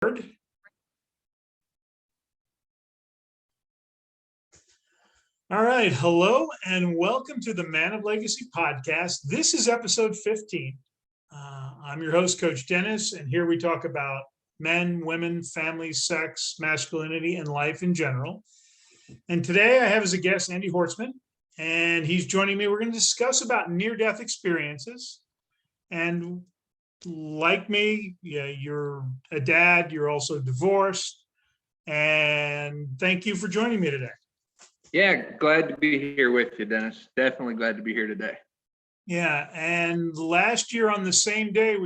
All right. Hello and welcome to the Man of Legacy podcast. This is episode 15. I'm your host, Coach Dennis, and here we talk about men, women, family, sex, masculinity, and life in general. And today I have as a guest Andy Hortzman, and he's joining me. We're going to discuss about near-death experiences. And like me, you're a dad, you're also divorced. And thank you for joining me today. Yeah, glad to be here with you, Dennis. Definitely glad to be here today. Yeah, and last year on the same day,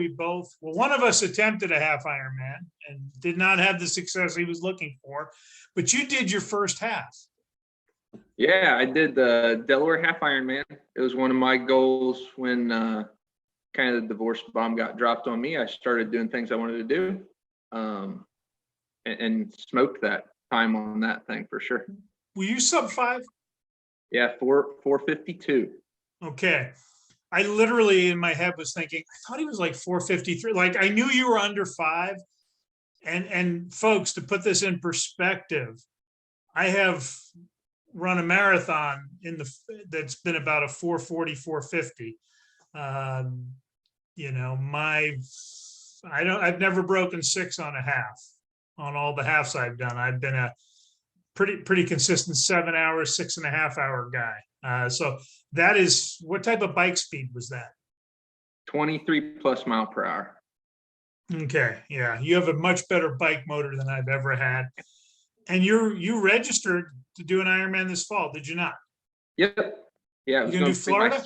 one of us attempted a half Ironman and did not have the success he was looking for, but you did your first half. Yeah, I did the Delaware half Ironman. It was one of my goals when kind of the divorce bomb got dropped on me. I started doing things I wanted to do and smoked that time on that thing for sure. Were you sub 5? Yeah, 4:52. Okay. I literally in my head was thinking, I thought he was like 4:53. Like I knew you were under 5. And folks, to put this in perspective, I have run a marathon that's been about a 4:40, 4:50. I've never broken 6 on a half on all the halves I've done. I've been a pretty consistent 7 hours, 6.5 hour guy. So that is, what type of bike speed was that? 23 plus mile per hour. Okay. Yeah. You have a much better bike motor than I've ever had. And you registered to do an Ironman this fall, did you not? Yep. Yeah. You gonna do Florida?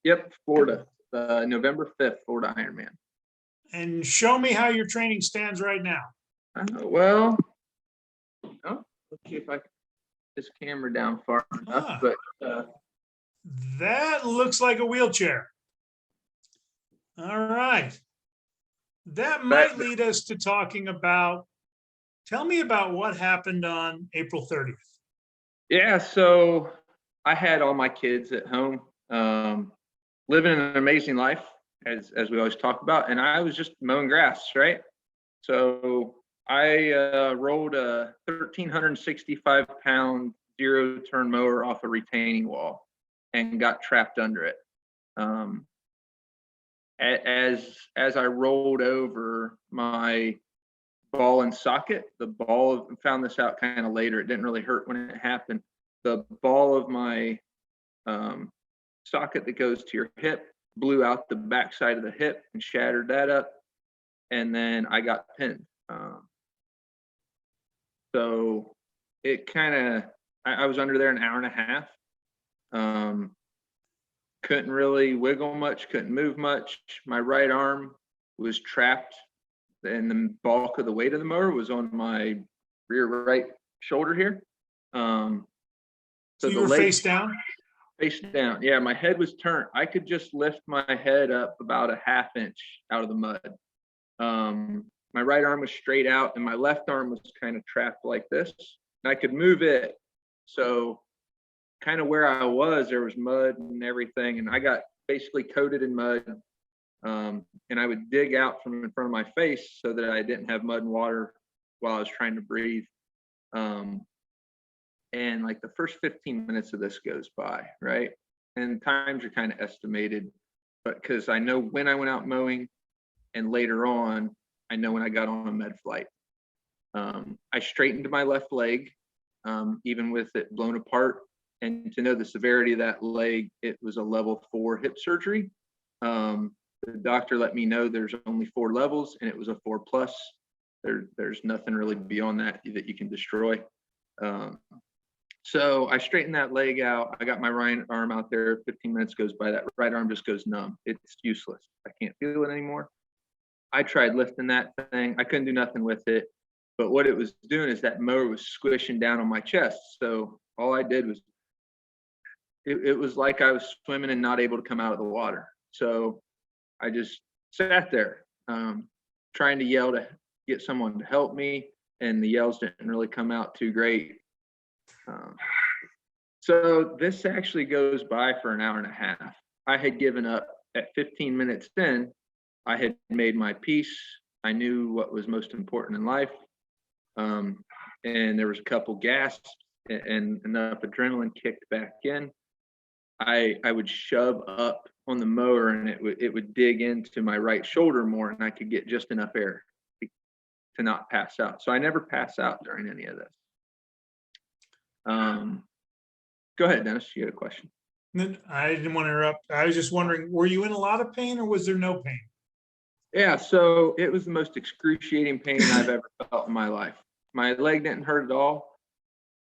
Yep. Florida, November 5th, Florida Ironman. And show me how your training stands right now. Let's see if I can get this camera down far enough. But that looks like a wheelchair. All right. That might lead us to talking about, tell me about what happened on April 30th. Yeah, so I had all my kids at home, living an amazing life, as we always talk about, and I was just mowing grass, right? So I rolled a 1,365-pound zero-turn mower off a retaining wall and got trapped under it. As I rolled over, my ball and socket, found this out kind of later. It didn't really hurt when it happened. The ball of my socket that goes to your hip blew out the backside of the hip and shattered that up. And then I got pinned. So it I was under there an hour and a half. Couldn't really wiggle much, couldn't move much. My right arm was trapped, and the bulk of the weight of the mower was on my rear right shoulder here. So you were face down? Face down, yeah. My head was turned. I could just lift my head up about a half inch out of the mud. My right arm was straight out, and my left arm was kind of trapped like this. And I could move it. So kind of where I was, there was mud and everything, and I got basically coated in mud. And I would dig out from in front of my face so that I didn't have mud and water while I was trying to breathe. And like the first 15 minutes of this goes by, right? And times are kind of estimated, but because I know when I went out mowing, and later on, I know when I got on a med flight. I straightened my left leg, even with it blown apart. And to know the severity of that leg, it was a level 4 hip surgery. The doctor let me know there's only 4 levels, and it was a 4+. There's nothing really beyond that you can destroy. So I straightened that leg out. I got my right arm out there. 15 minutes goes by. That right arm just goes numb. It's useless. I can't feel it anymore. I tried lifting that thing. I couldn't do nothing with it. But what it was doing is that mower was squishing down on my chest. So all I did was, it was like I was swimming and not able to come out of the water. So I just sat there, trying to yell to get someone to help me. And the yells didn't really come out too great. So this actually goes by for an hour and a half. I had given up at 15 minutes in. I had made my peace I knew what was most important in life. And there was a couple gasps and enough adrenaline kicked back in. I would shove up on the mower and it would dig into my right shoulder more, and I could get just enough air to not pass out. So I never pass out during any of this. Go ahead, Dennis. You had a question. I didn't want to interrupt. I was just wondering, were you in a lot of pain or was there no pain? Yeah, so it was the most excruciating pain I've ever felt in my life. My leg didn't hurt at all,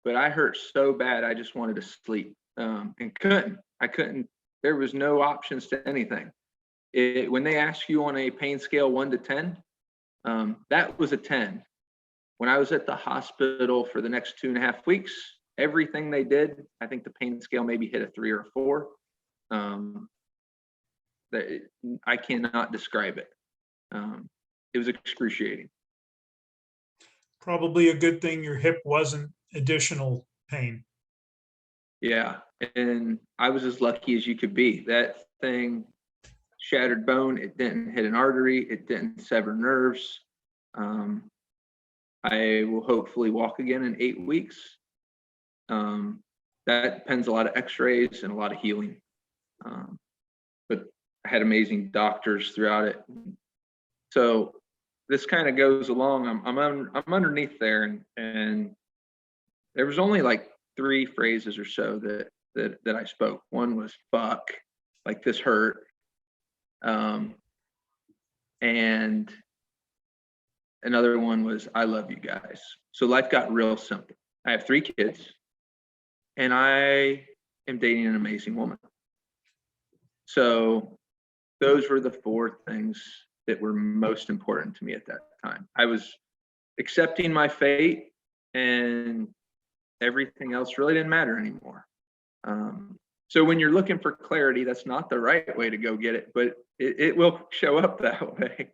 but I hurt so bad I just wanted to sleep, and couldn't. I couldn't. There was no options to anything. When they ask you on a pain scale 1 to 10, that was a 10. When I was at the hospital for the next 2.5 weeks, everything they did, I think the pain scale maybe hit a 3 or a 4. I cannot describe it. It was excruciating. Probably a good thing your hip wasn't additional pain. Yeah, and I was as lucky as you could be. That thing shattered bone. It didn't hit an artery. It didn't sever nerves. I will hopefully walk again in 8 weeks. That depends a lot of x-rays and a lot of healing. But I had amazing doctors throughout it. So this kind of goes along. I'm underneath there, and there was only like 3 phrases or so that I spoke. One was "fuck," like this hurt, and another one was "I love you guys." So life got real simple. I have 3 kids, and I am dating an amazing woman. So those were the 4 things that were most important to me at that time. I was accepting my fate, and everything else really didn't matter anymore. So when you're looking for clarity, that's not the right way to go get it, but it will show up that way.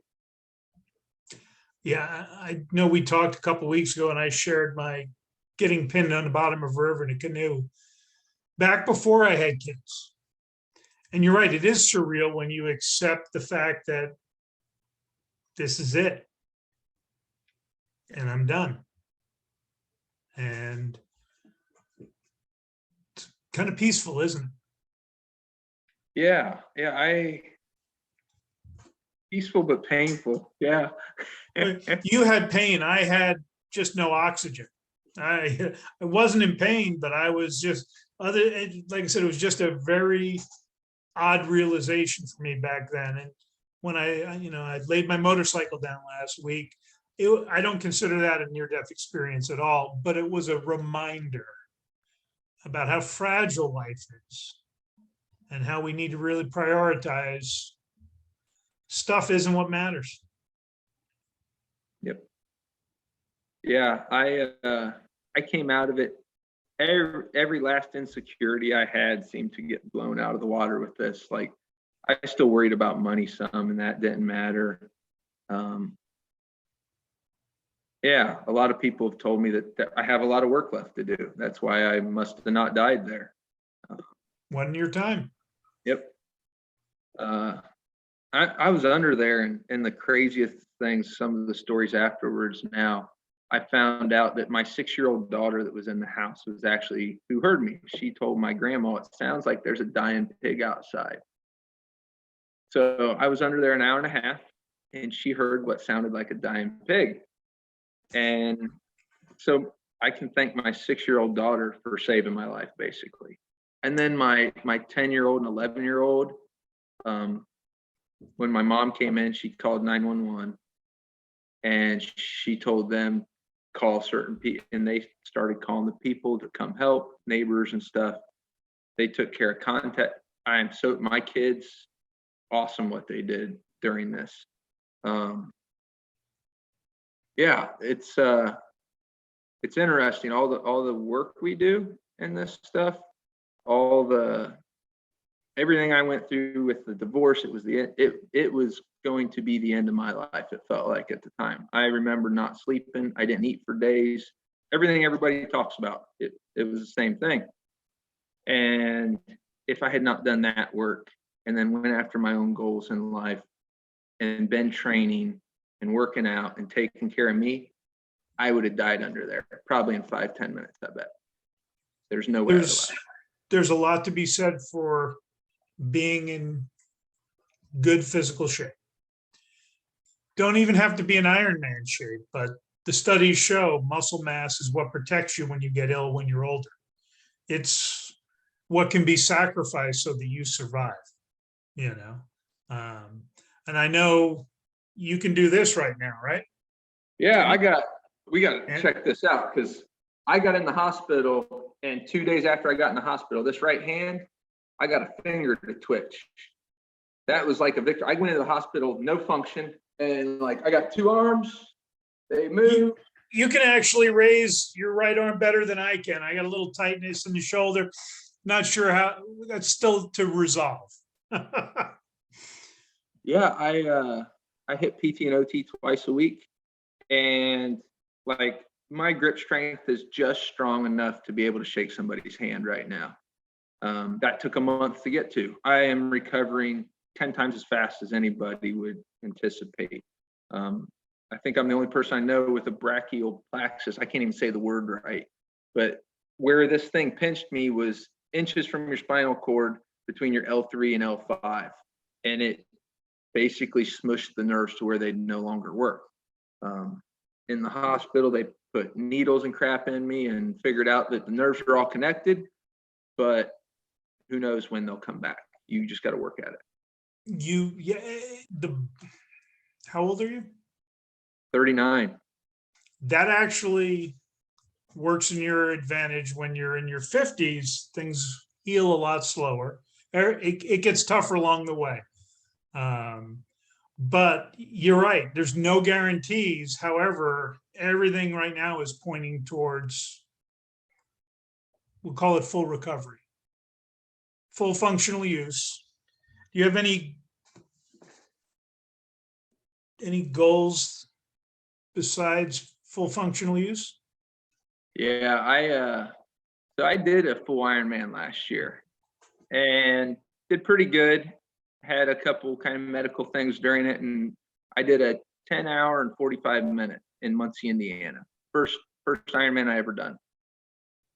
Yeah, I know we talked a couple weeks ago and I shared my getting pinned on the bottom of a river in a canoe back before I had kids. And you're right, it is surreal when you accept the fact that this is it and I'm done. And it's kind of peaceful, isn't it? Yeah, peaceful but painful. Yeah. You had pain. I had just no oxygen. I wasn't in pain, but I was just like I said, it was just a very odd realization for me back then. And when I laid my motorcycle down last week, I don't consider that a near-death experience at all, but it was a reminder about how fragile life is and how we need to really prioritize. Stuff isn't what matters. Yep. Yeah, I came out of it. Every last insecurity I had seemed to get blown out of the water with this. Like, I still worried about money some, and that didn't matter. Yeah, a lot of people have told me that I have a lot of work left to do. That's why I must have not died there. Wasn't your time. Yep. I was under there, and the craziest things, some of the stories afterwards now, I found out that my 6-year-old daughter that was in the house was actually who heard me. She told my grandma, "It sounds like there's a dying pig outside." So I was under there an hour and a half, and she heard what sounded like a dying pig. And so I can thank my 6-year-old daughter for saving my life, basically. And then my 10-year-old and 11-year-old, when my mom came in, she called 911, and she told them call certain people, and they started calling the people to come help, neighbors and stuff. They took care of contact. My kids, awesome what they did during this. Yeah, it's interesting, all the work we do in this stuff, everything I went through with the divorce. It was going to be the end of my life, it felt like at the time. I remember not sleeping. I didn't eat for days. Everything everybody talks about, it was the same thing. And if I had not done that work and then went after my own goals in life and been training and working out and taking care of me, I would have died under there probably in 5-10 minutes. I bet. There's no way. There's a lot to be said for being in good physical shape. Don't even have to be an Ironman shape, but the studies show muscle mass is what protects you when you get ill when you're older. It's what can be sacrificed so that you survive, you know. And I know you can do this right now, right? Yeah, we got to check this out, because I got in the hospital, and 2 days after I got in the hospital, this right hand, I got a finger to twitch. That was like a victory. I went into the hospital, no function, and like I got 2 arms, they move. You can actually raise your right arm better than I can. I got a little tightness in the shoulder. Not sure how, that's still to resolve. Yeah, I hit PT and OT twice a week, and like my grip strength is just strong enough to be able to shake somebody's hand right now. That took a month to get to. I am recovering 10 times as fast as anybody would anticipate. I think I'm the only person I know with a brachial plexus. I can't even say the word right, but where this thing pinched me was inches from your spinal cord between your L3 and L5, and it basically smushed the nerves to where they no longer work. In the hospital, they put needles and crap in me and figured out that the nerves are all connected, but who knows when they'll come back. You just got to work at it. How old are you? 39. That actually works in your advantage. When you're in your 50s, things heal a lot slower. It gets tougher along the way. But you're right, there's no guarantees. However, everything right now is pointing towards, we'll call it full recovery, full functional use. Do you have any goals besides full functional use? Yeah, so I did a full Ironman last year and did pretty good. Had a couple kind of medical things during it, and I did a 10-hour and 45-minute in Muncie, Indiana. First Ironman I ever done.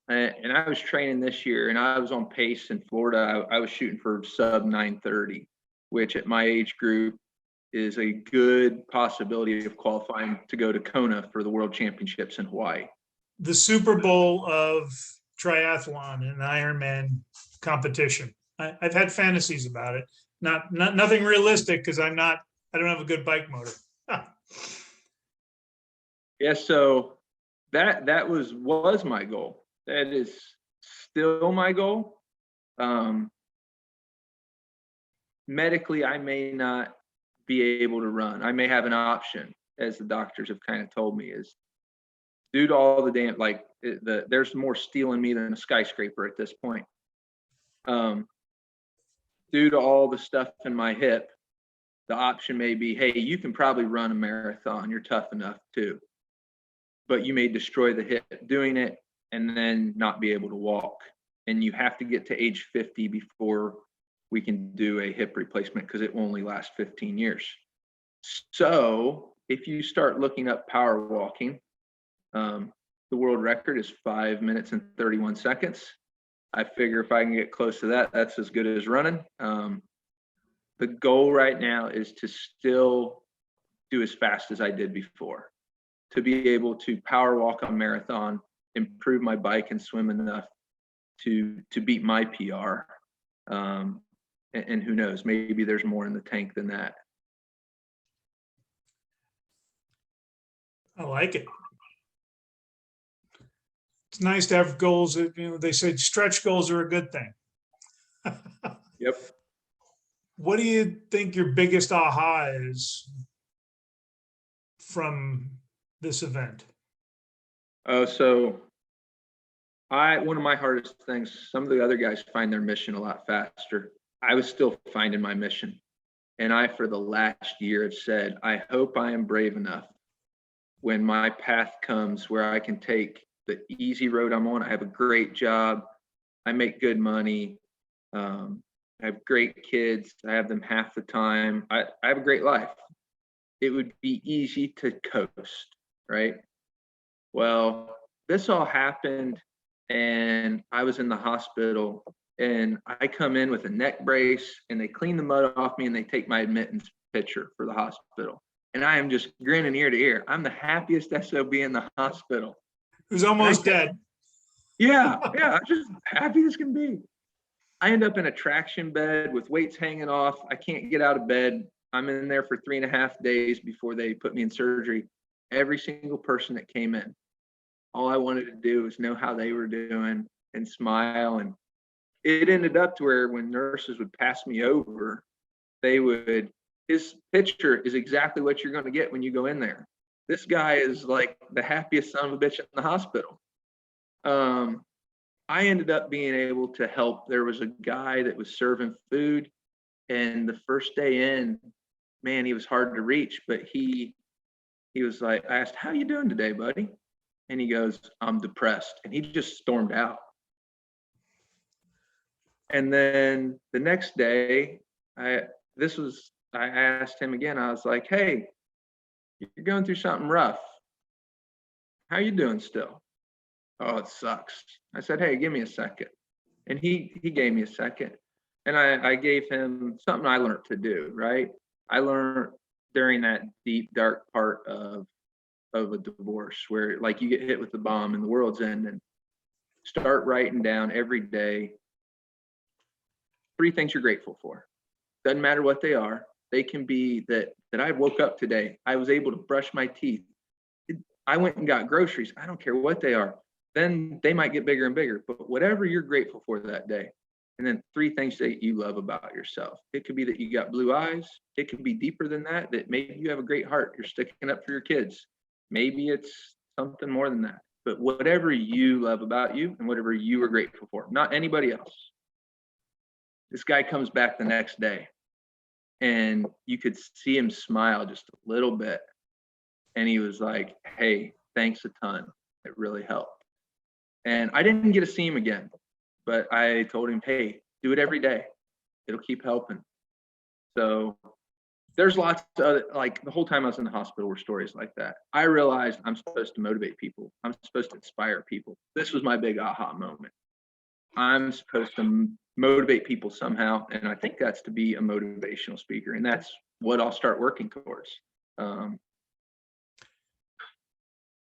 And I was training this year, and I was on pace in Florida. I was shooting for sub 930, which at my age group is a good possibility of qualifying to go to Kona for the World Championships in Hawaii. The Super Bowl of triathlon and Ironman competition. I've had fantasies about it. Nothing realistic, because I don't have a good bike motor. Yeah, so that was my goal. That is still my goal. Medically, I may not be able to run. I may have an option, as the doctors have kind of told me, is due to all the damn, like there's more steel in me than a skyscraper at this point. Due to all the stuff in my hip, the option may be, hey, you can probably run a marathon. You're tough enough too, but you may destroy the hip doing it and then not be able to walk. And you have to get to age 50 before we can do a hip replacement, because it will only last 15 years. So if you start looking up power walking, the world record is 5 minutes and 31 seconds. I figure if I can get close to that, that's as good as running. The goal right now is to still do as fast as I did before, to be able to power walk a marathon, improve my bike and swim enough to beat my PR. And who knows, maybe there's more in the tank than that. I like it. It's nice to have goals. They say stretch goals are a good thing. Yep. What do you think your biggest aha is from this event? So one of my hardest things, some of the other guys find their mission a lot faster. I was still finding my mission. And I, for the last year, have said, I hope I am brave enough when my path comes where I can take the easy road I'm on. I have a great job. I make good money. I have great kids. I have them half the time. I have a great life. it would be easy to coast, right? Well, this all happened and I was in the hospital, and I come in with a neck brace and they clean the mud off me and they take my admittance picture for the hospital. And I am just grinning ear to ear. I'm the happiest SOB in the hospital. Who's almost dead. Yeah, I'm just happy as can be. I end up in a traction bed with weights hanging off. I can't get out of bed. I'm in there for 3.5 days before they put me in surgery. Every single person that came in, all I wanted to do was know how they were doing and smile. And it ended up to where when nurses would pass me over, his picture is exactly what you're going to get when you go in there. This guy is like the happiest son of a bitch in the hospital. I ended up being able to help. There was a guy that was serving food, and the first day in, man, he was hard to reach, but he was like, I asked, how you doing today, buddy? And he goes, I'm depressed. And he just stormed out. And then the next day, I asked him again. I was like, hey, you're going through something rough. How you doing still? Oh, it sucks. I said, hey, give me a second. And he gave me a second. And I gave him something I learned to do, right? I learned during that deep, dark part of a divorce where like you get hit with the bomb and the world's ending. Start writing down every day 3 things you're grateful for. Doesn't matter what they are. They can be that I woke up today. I was able to brush my teeth. I went and got groceries. I don't care what they are. Then they might get bigger and bigger, but whatever you're grateful for that day. And then 3 things that you love about yourself. It could be that you got blue eyes. It could be deeper than that, that maybe you have a great heart. You're sticking up for your kids. Maybe it's something more than that. But whatever you love about you and whatever you are grateful for, not anybody else. This guy comes back the next day and you could see him smile just a little bit. And he was like, hey, thanks a ton. It really helped. And I didn't get to see him again, but I told him, hey, do it every day. It'll keep helping. So there's lots of other, like the whole time I was in the hospital were stories like that. I realized I'm supposed to motivate people. I'm supposed to inspire people. This was my big aha moment. I'm supposed to motivate people somehow. And I think that's to be a motivational speaker. And that's what I'll start working towards.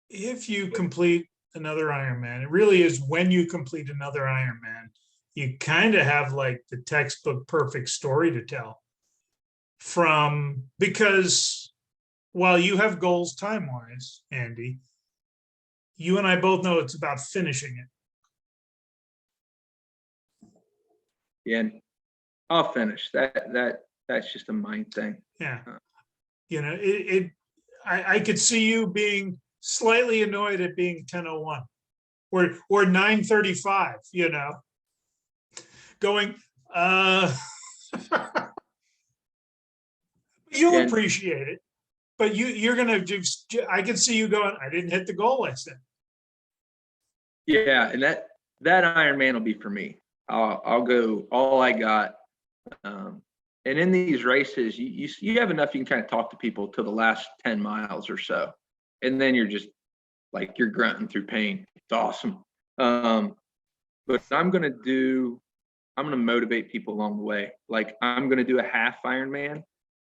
If you complete another Ironman, it really is when you complete another Ironman, you kind of have like the textbook perfect story to tell because while you have goals time-wise, Andy, you and I both know it's about finishing it. Yeah, I'll finish that's just a mind thing. Yeah. I could see you being slightly annoyed at being 10:01 or 9:35, going, you'll appreciate it, but you're going to just, I can see you going, I didn't hit the goal I set. Yeah. And that Ironman will be for me. I'll go all I got. And in these races, you have enough, you can kind of talk to people to the last 10 miles or so. And then you're just like, you're grunting through pain. It's awesome. But I'm going to motivate people along the way. Like I'm going to do a half Ironman,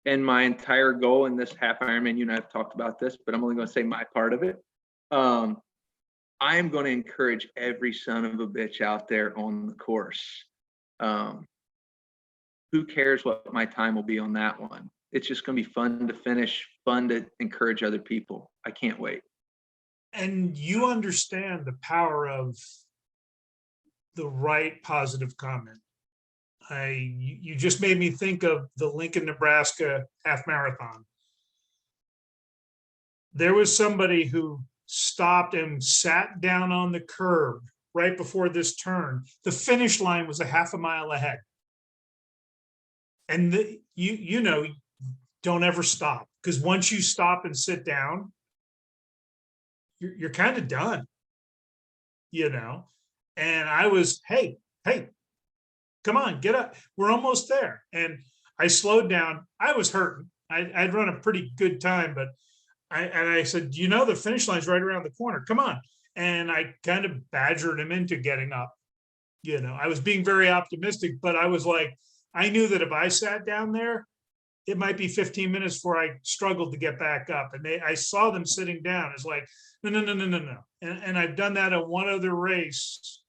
and my entire goal in this half Ironman, you and I have talked about this, but I'm only going to say my part of it. I am going to encourage every son of a bitch out there on the course. Who cares what my time will be on that one? It's just going to be fun to finish, fun to encourage other people. I can't wait. And you understand the power of the right positive comment. You just made me think of the Lincoln, Nebraska half marathon. There was somebody who stopped and sat down on the curb right before this turn. The finish line was a half a mile ahead. And don't ever stop, because once you stop and sit down, you're kind of done, and I was, hey, come on, get up. We're almost there. And I slowed down. I was hurting. I'd run a pretty good time, but I said, the finish line's right around the corner. Come on. And I kind of badgered him into getting up. I was being very optimistic, but I was like, I knew that if I sat down there, it might be 15 minutes before I struggled to get back up. And I saw them sitting down. It's like, no, no, no, no, no, no. And I've done that at one other race,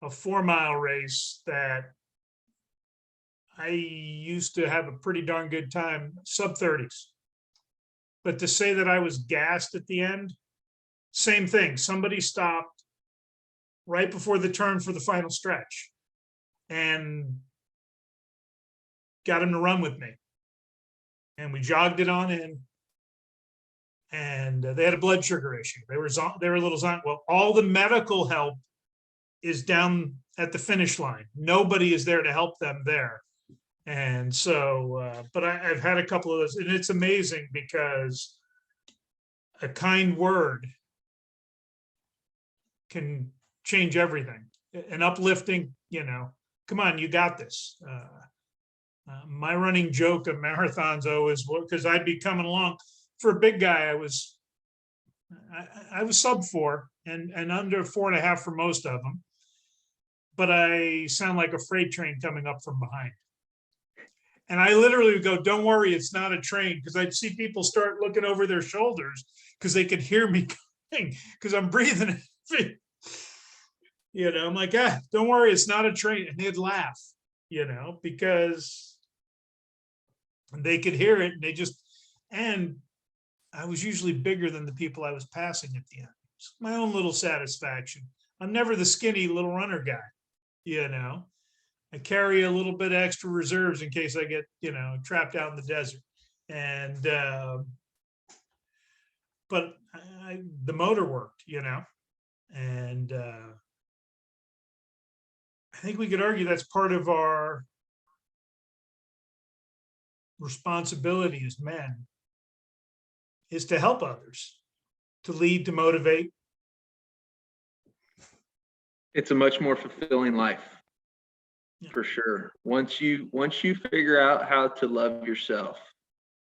a 4-mile race that I used to have a pretty darn good time, sub-30s. But to say that I was gassed at the end, same thing. Somebody stopped right before the turn for the final stretch and got him to run with me. And we jogged it on in. And they had a blood sugar issue. They were a little well, all the medical help is down at the finish line. Nobody is there to help them there. And so, but I've had a couple of those, and it's amazing because a kind word can change everything. An uplifting, come on, you got this. My running joke of marathons always, because I'd be coming along for a big guy. I was sub 4 and under 4.5 for most of them, but I sound like a freight train coming up from behind. And I literally would go, don't worry, it's not a train, because I'd see people start looking over their shoulders because they could hear me coming because I'm breathing. I'm like, don't worry, it's not a train. And they'd laugh, because they could hear it. And I was usually bigger than the people I was passing at the end. It's my own little satisfaction. I'm never the skinny little runner guy, I carry a little bit of extra reserves in case I get, trapped out in the desert. And, but the motor worked, and I think we could argue that's part of our responsibility as men, is to help others, to lead, to motivate. It's a much more fulfilling life. For sure. Once you figure out how to love yourself,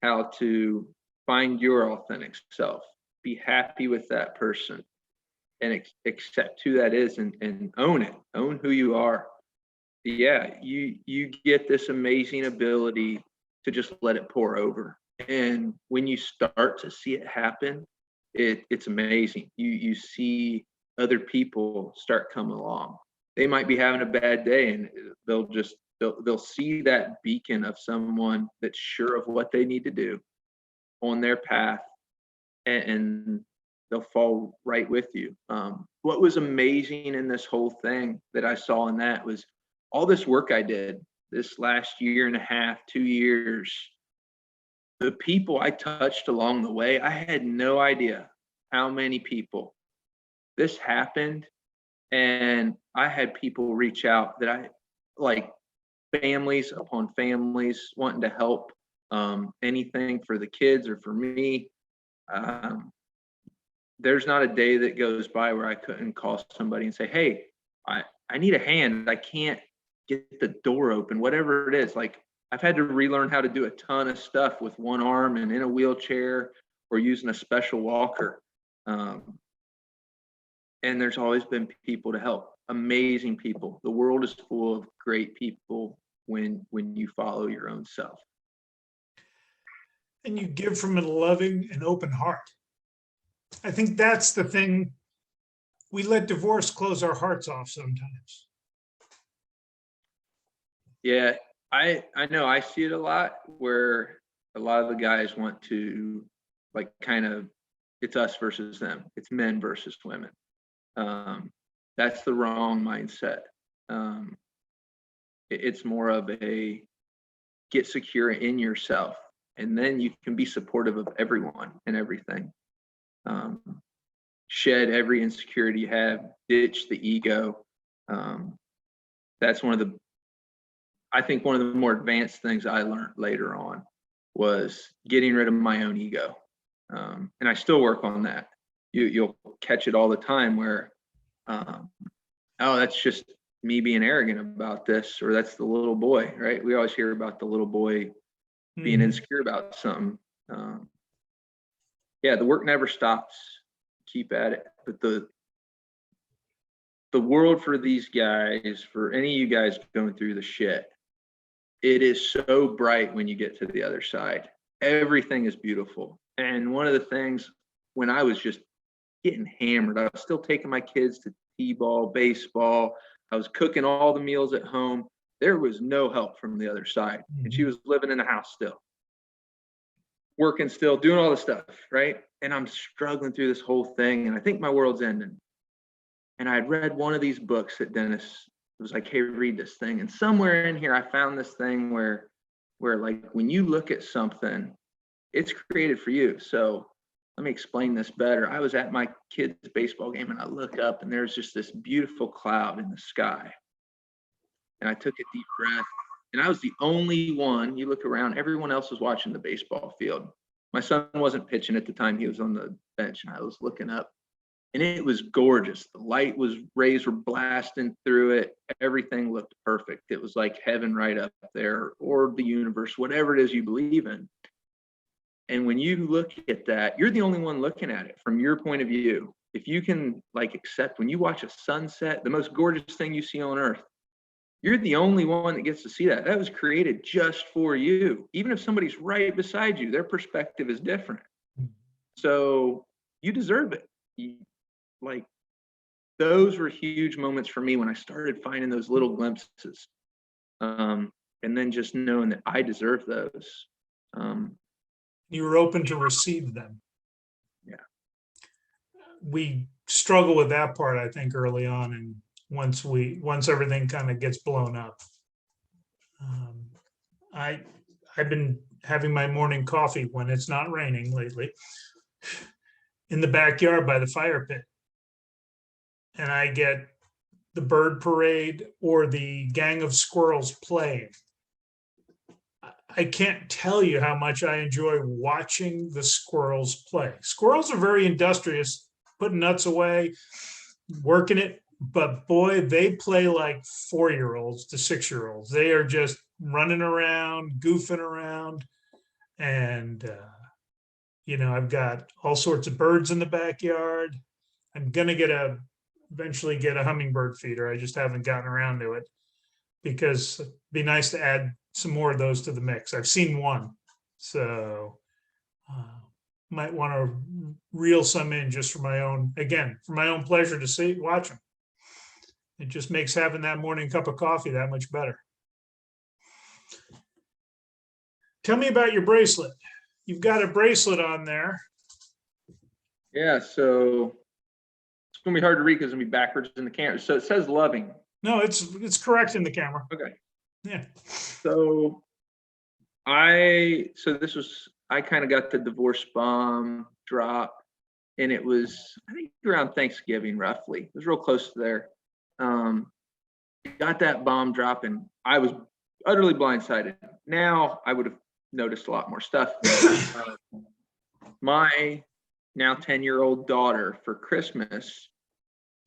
how to find your authentic self, be happy with that person, and accept who that is, and own it, own who you are. Yeah, you get this amazing ability to just let it pour over. And when you start to see it happen, it's amazing. You see other people start coming along. They might be having a bad day, and they'll see that beacon of someone that's sure of what they need to do on their path, and they'll fall right with you. What was amazing in this whole thing that I saw in that was all this work I did this last 1.5, 2 years. The people I touched along the way, I had no idea how many people this happened. And I had people reach out that I like, families upon families wanting to help, anything for the kids or for me. There's not a day that goes by where I couldn't call somebody and say, hey, I need a hand. I can't get the door open, whatever it is. Like, I've had to relearn how to do a ton of stuff with one arm and in a wheelchair or using a special walker. And there's always been people to help, amazing people. The world is full of great people when you follow your own self. And you give from a loving and open heart. I think that's the thing. We let divorce close our hearts off sometimes. Yeah, I know I see it a lot, where a lot of the guys want to, like, kind of, it's us versus them. It's men versus women. That's the wrong mindset. It's more of a get secure in yourself, and then you can be supportive of everyone and everything. Shed every insecurity you have, ditch the ego. That's I think one of the more advanced things I learned later on was getting rid of my own ego. And I still work on that. You'll catch it all the time where, oh, that's just me being arrogant about this, or that's the little boy, right? We always hear about the little boy being Mhm. insecure about something. Yeah, the work never stops. Keep at it. But the world for these guys, for any of you guys going through the shit, it is so bright when you get to the other side. Everything is beautiful. And one of the things, when I was just getting hammered, I was still taking my kids to t-ball, baseball. I was cooking all the meals at home. There was no help from the other side. And she was living in the house still, working still, doing all the stuff, right? And I'm struggling through this whole thing. And I think my world's ending. And I had read one of these books that Dennis was like, hey, read this thing. And somewhere in here, I found this thing where like when you look at something, it's created for you. So let me explain this better. I was at my kid's baseball game and I look up and there's just this beautiful cloud in the sky. And I took a deep breath and I was the only one. You look around, everyone else was watching the baseball field. My son wasn't pitching at the time. He was on the bench and I was looking up and it was gorgeous. The rays were blasting through it. Everything looked perfect. It was like heaven right up there, or the universe, whatever it is you believe in. And when you look at that, you're the only one looking at it from your point of view. If you can accept when you watch a sunset, the most gorgeous thing you see on earth, you're the only one that gets to see that. That was created just for you. Even if somebody's right beside you, their perspective is different. So you deserve it. Those were huge moments for me when I started finding those little glimpses. And then just knowing that I deserve those. You were open to receive them. Yeah. We struggle with that part, I think, early on, and once everything kind of gets blown up. I've been having my morning coffee when it's not raining lately in the backyard by the fire pit, and I get the bird parade or the gang of squirrels playing. I can't tell you how much I enjoy watching the squirrels play. Squirrels are very industrious, putting nuts away, working it, but boy, they play like 4-year-olds to 6-year-olds. They are just running around, goofing around. And, I've got all sorts of birds in the backyard. I'm going to eventually get a hummingbird feeder. I just haven't gotten around to it because it'd be nice to add some more of those to the mix. I've seen one, so might want to reel some in just for my own pleasure to watch them. It just makes having that morning cup of coffee that much better. Tell me about your bracelet. You've got a bracelet on there. Yeah, so it's gonna be hard to read because it's gonna be backwards in the camera. So it says loving. No, it's correct in the camera. Okay. Yeah. So I kind of got the divorce bomb drop, and it was, I think, around Thanksgiving roughly. It was real close to there. Got that bomb drop and I was utterly blindsided. Now I would have noticed a lot more stuff. My now 10-year-old daughter for Christmas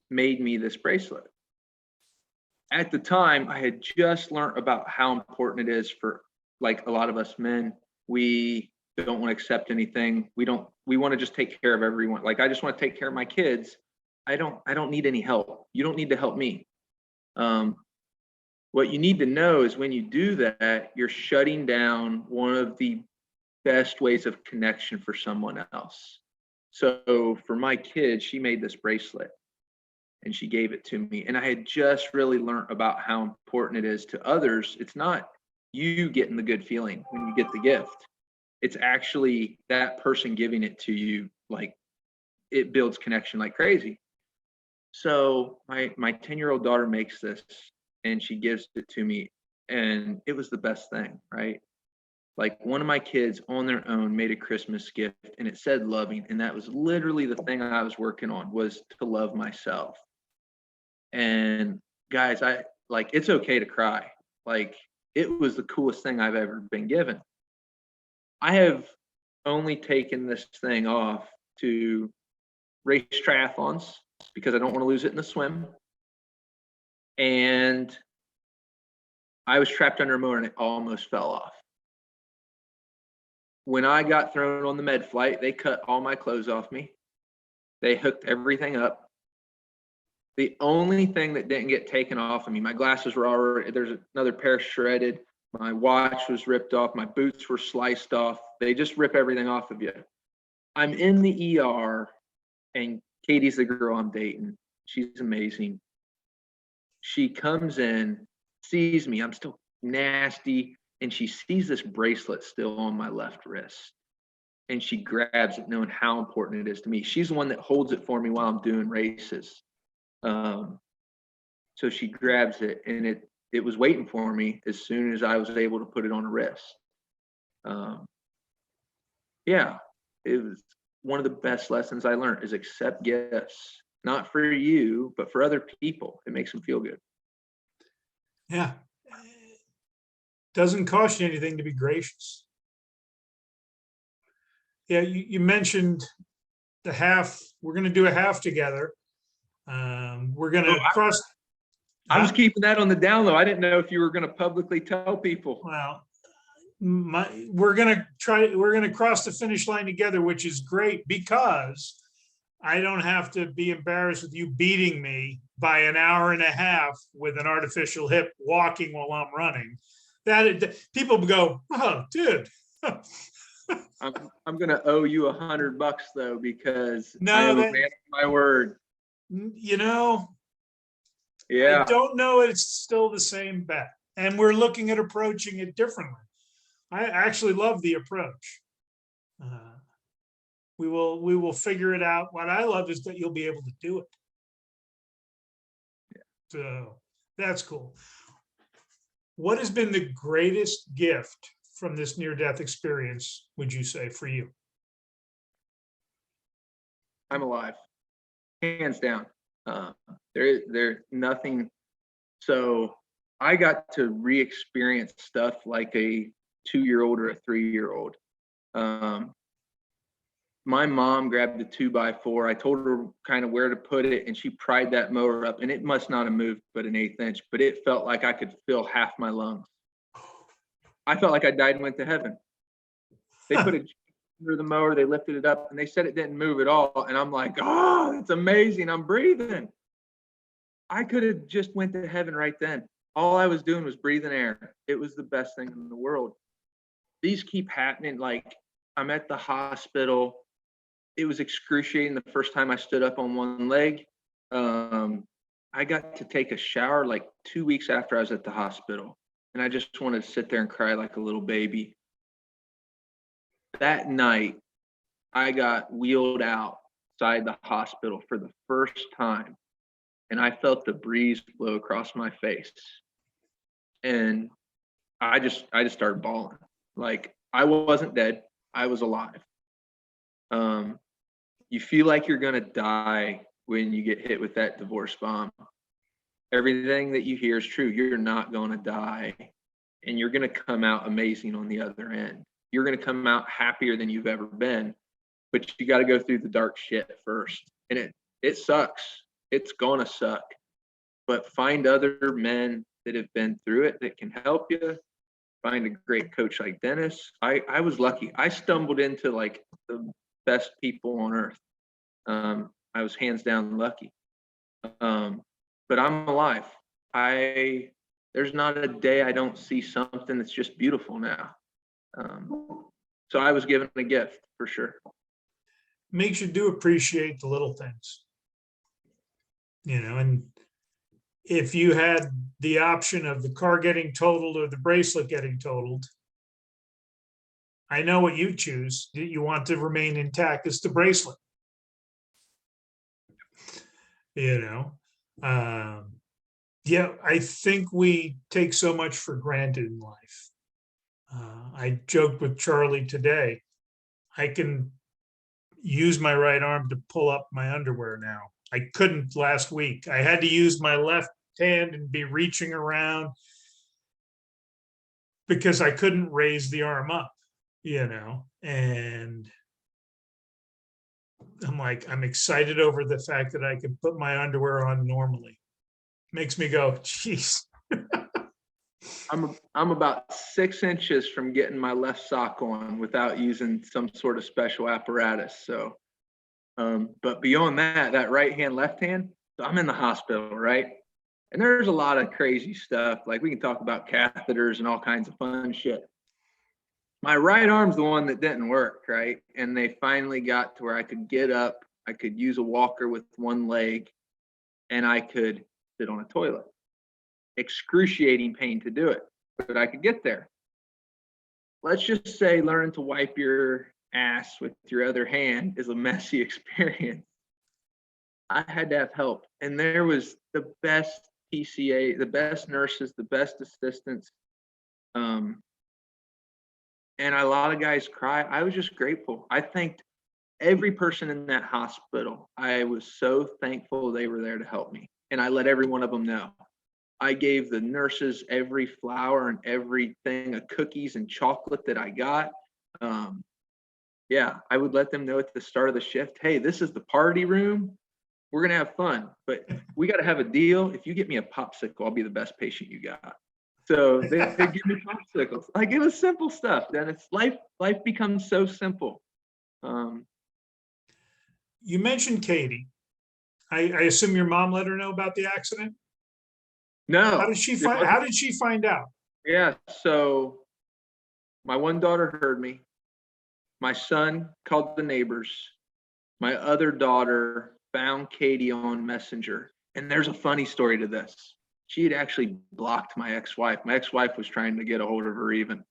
made me this bracelet. At the time, I had just learned about how important it is for, like, a lot of us men. We don't want to accept anything. We want to just take care of everyone. Like, I just want to take care of my kids. I don't need any help. You don't need to help me. What you need to know is when you do that, you're shutting down one of the best ways of connection for someone else. So for my kid, she made this bracelet and she gave it to me. And I had just really learned about how important it is to others. It's not you getting the good feeling when you get the gift. It's actually that person giving it to you. Like, it builds connection like crazy. So my 10-year-old daughter makes this and she gives it to me, and it was the best thing, right? Like, one of my kids on their own made a Christmas gift and it said loving. And that was literally the thing I was working on, was to love myself. And guys, it's okay to cry. Like, it was the coolest thing I've ever been given. I have only taken this thing off to race triathlons because I don't want to lose it in the swim. And I was trapped under a motor and it almost fell off. When I got thrown on the med flight, they cut all my clothes off me. They hooked everything up. The only thing that didn't get taken off of me, my glasses were already, there's another pair shredded. My watch was ripped off. My boots were sliced off. They just rip everything off of you. I'm in the ER, and Katie's the girl I'm dating. She's amazing. She comes in, sees me. I'm still nasty. And she sees this bracelet still on my left wrist. And she grabs it, knowing how important it is to me. She's the one that holds it for me while I'm doing races. So she grabs it, and it was waiting for me as soon as I was able to put it on a wrist. Yeah, it was one of the best lessons I learned is accept gifts, not for you, but for other people. It makes them feel good. Yeah. Doesn't cost you anything to be gracious. Yeah, you mentioned the half. We're going to do a half together. We're going to cross. I was keeping that on the down low. I didn't know if you were going to publicly tell people. Well, we're going to cross the finish line together, which is great because I don't have to be embarrassed with you beating me by an hour and a half with an artificial hip walking while I'm running. That people go, oh, dude. I'm gonna owe you $100 though, because No, I am a man of my word. You know, yeah. I don't know. It's still the same bet, and we're looking at approaching it differently. I actually love the approach. We will figure it out. What I love is that you'll be able to do it. Yeah. So that's cool. What has been the greatest gift from this near-death experience, would you say, for you? I'm alive, hands down. There's nothing. So I got to re-experience stuff like a 2-year-old or a 3-year-old. My mom grabbed the 2x4. I told her kind of where to put it, and she pried that mower up, and it must not have moved but an 1/8 inch, but it felt like I could feel half my lungs. I felt like I died and went to heaven. They put it under the mower, they lifted it up, and they said it didn't move at all. And I'm like, oh, it's amazing. I'm breathing. I could have just went to heaven right then. All I was doing was breathing air. It was the best thing in the world. These keep happening. Like, I'm at the hospital. It was excruciating the first time I stood up on one leg. I got to take a shower like 2 weeks after I was at the hospital. And I just wanted to sit there and cry like a little baby. That night, I got wheeled outside the hospital for the first time. And I felt the breeze blow across my face. And I just started bawling. Like, I wasn't dead. I was alive. You feel like you're going to die when you get hit with that divorce bomb. Everything that you hear is true. You're not going to die, and you're going to come out amazing on the other end. You're going to come out happier than you've ever been, but you got to go through the dark shit first. And it sucks. It's going to suck. But find other men that have been through it that can help you. Find a great coach like Dennis. I was lucky. I stumbled into like the best people on earth. I was hands down lucky. But I'm alive. There's not a day I don't see something that's just beautiful now. So I was given a gift for sure. Makes you do appreciate the little things, and if you had the option of the car getting totaled or the bracelet getting totaled, I know what you choose. You want to remain intact. It's the bracelet. Yeah, I think we take so much for granted in life. I joked with Charlie today. I can use my right arm to pull up my underwear now. I couldn't last week. I had to use my left hand and be reaching around because I couldn't raise the arm up, and I'm excited over the fact that I could put my underwear on normally. Makes me go, geez. I'm about 6 inches from getting my left sock on without using some sort of special apparatus. So, but beyond that, that right hand, left hand, so I'm in the hospital, right? And there's a lot of crazy stuff. Like we can talk about catheters and all kinds of fun shit. My right arm's the one that didn't work, right? And they finally got to where I could get up, I could use a walker with one leg, and I could sit on a toilet. Excruciating pain to do it, but I could get there. Let's just say learning to wipe your ass with your other hand is a messy experience. I had to have help, and there was the best PCA, the best nurses, the best assistants. And a lot of guys cry. I was just grateful. I thanked every person in that hospital. I was so thankful they were there to help me. And I let every one of them know. I gave the nurses every flower and everything of cookies and chocolate that I got. Yeah, I would let them know at the start of the shift, hey, this is the party room. We're going to have fun, but we got to have a deal. If you get me a popsicle, I'll be the best patient you got. So they give me popsicles. Like, it was simple stuff. Then it's life becomes so simple. You mentioned Katie. I assume your mom let her know about the accident? No. How did she find out? Yeah, so my one daughter heard me. My son called the neighbors. My other daughter found Katie on Messenger. And there's a funny story to this. She had actually blocked my ex-wife. My ex-wife was trying to get a hold of her even,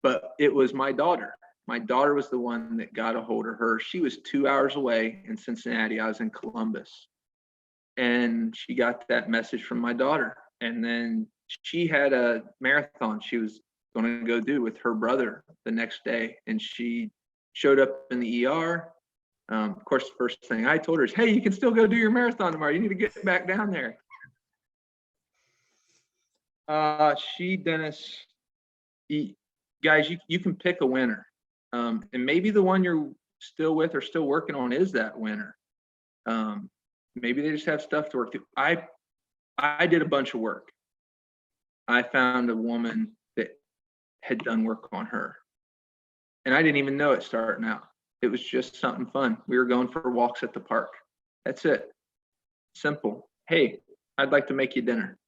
but it was my daughter. My daughter was the one that got a hold of her. She was 2 hours away in Cincinnati. I was in Columbus. And she got that message from my daughter. And then she had a marathon she was going to go do with her brother the next day. And she showed up in the ER. Of course, the first thing I told her is, hey, you can still go do your marathon tomorrow. You need to get back down there. Dennis, guys, you can pick a winner. And maybe the one you're still with or still working on is that winner. Maybe they just have stuff to work through. I did a bunch of work. I found a woman that had done work on her. And I didn't even know it starting out. It was just something fun. We were going for walks at the park. That's it. Simple. Hey, I'd like to make you dinner.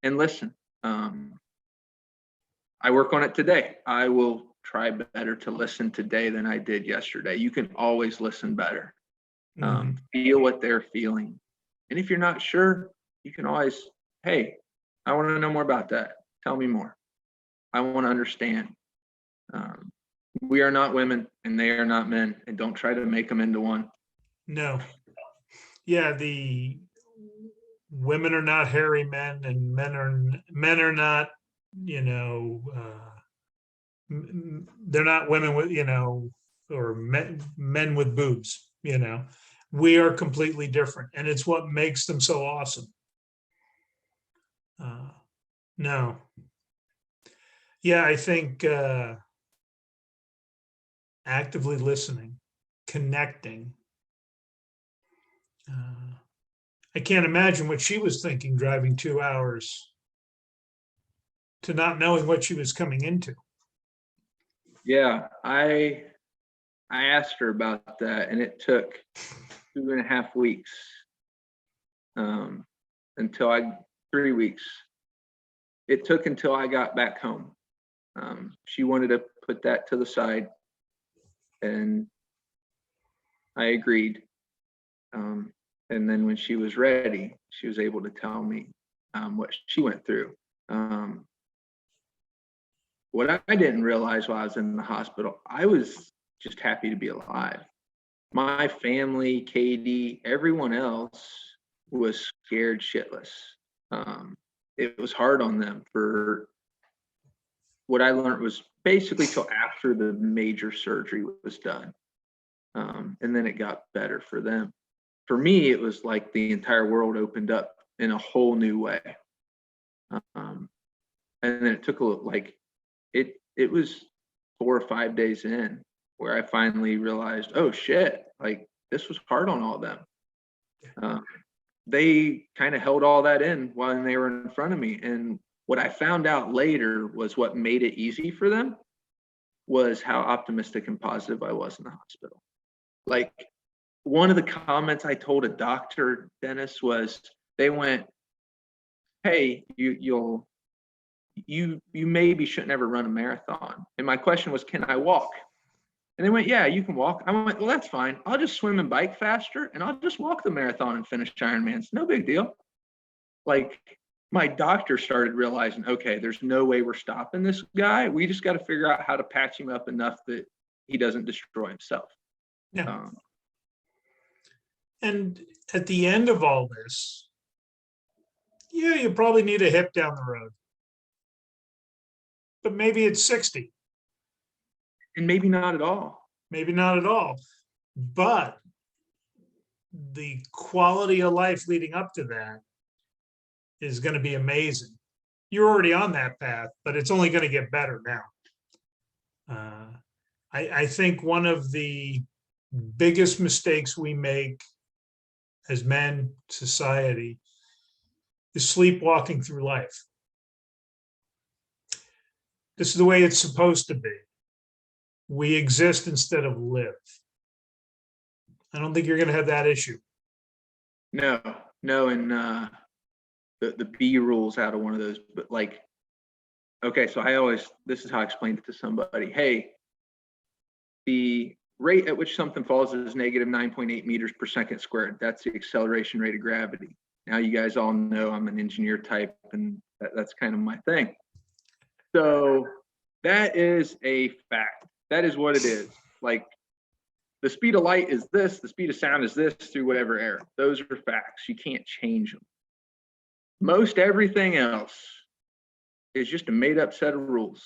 And listen, I work on it today. I will try better to listen today than I did yesterday. You can always listen better. Feel what they're feeling. And if you're not sure, you can always, hey, I want to know more about that. Tell me more. I want to understand. We are not women and they are not men, and don't try to make them into one. No. Yeah, the women are not hairy men, and men are not, they're not women with, or men with boobs, we are completely different, and it's what makes them so awesome. No. Yeah, I think actively listening, connecting. I can't imagine what she was thinking driving 2 hours to not knowing what she was coming into. Yeah, I asked her about that, and it took 2.5 weeks until 3 weeks. It took until I got back home. She wanted to put that to the side, and I agreed. And then when she was ready, she was able to tell me what she went through. What I didn't realize while I was in the hospital, I was just happy to be alive. My family, Katie, everyone else was scared shitless. It was hard on them. For what I learned was basically till after the major surgery was done. And then it got better for them. For me, it was like the entire world opened up in a whole new way. And then it took it was 4 or 5 days in where I finally realized, oh shit, like this was hard on all of them. They kind of held all that in while they were in front of me. And What I found out later was what made it easy for them was how optimistic and positive I was in the hospital. Like, one of the comments I told a doctor, Dennis, was they went, "Hey, you maybe shouldn't ever run a marathon." And my question was, "Can I walk?" And they went, "Yeah, you can walk." I went, "Well, that's fine. I'll just swim and bike faster, and I'll just walk the marathon and finish Ironman. It's no big deal." Like, my doctor started realizing, okay, there's no way we're stopping this guy. We just got to figure out how to patch him up enough that he doesn't destroy himself. Yeah. And at the end of all this, yeah, you probably need a hip down the road, but maybe it's 60, And maybe not at all. maybe not at all. But the quality of life leading up to that is going to be amazing. You're already on that path, but it's only going to get better now. I think one of the biggest mistakes we make as men, society, is sleepwalking through life. This is the way it's supposed to be. We exist instead of live. I don't think you're going to have that issue. No, and the B rules out of one of those, but like, okay, so this is how I explained it to somebody. Hey, the rate at which something falls is negative 9.8 meters per second squared. That's the acceleration rate of gravity. Now you guys all know I'm an engineer type, and that's kind of my thing. So that is a fact. That is what it is. Like, the speed of light is this, the speed of sound is this through whatever air. Those are facts. You can't change them. Most everything else is just a made up set of rules.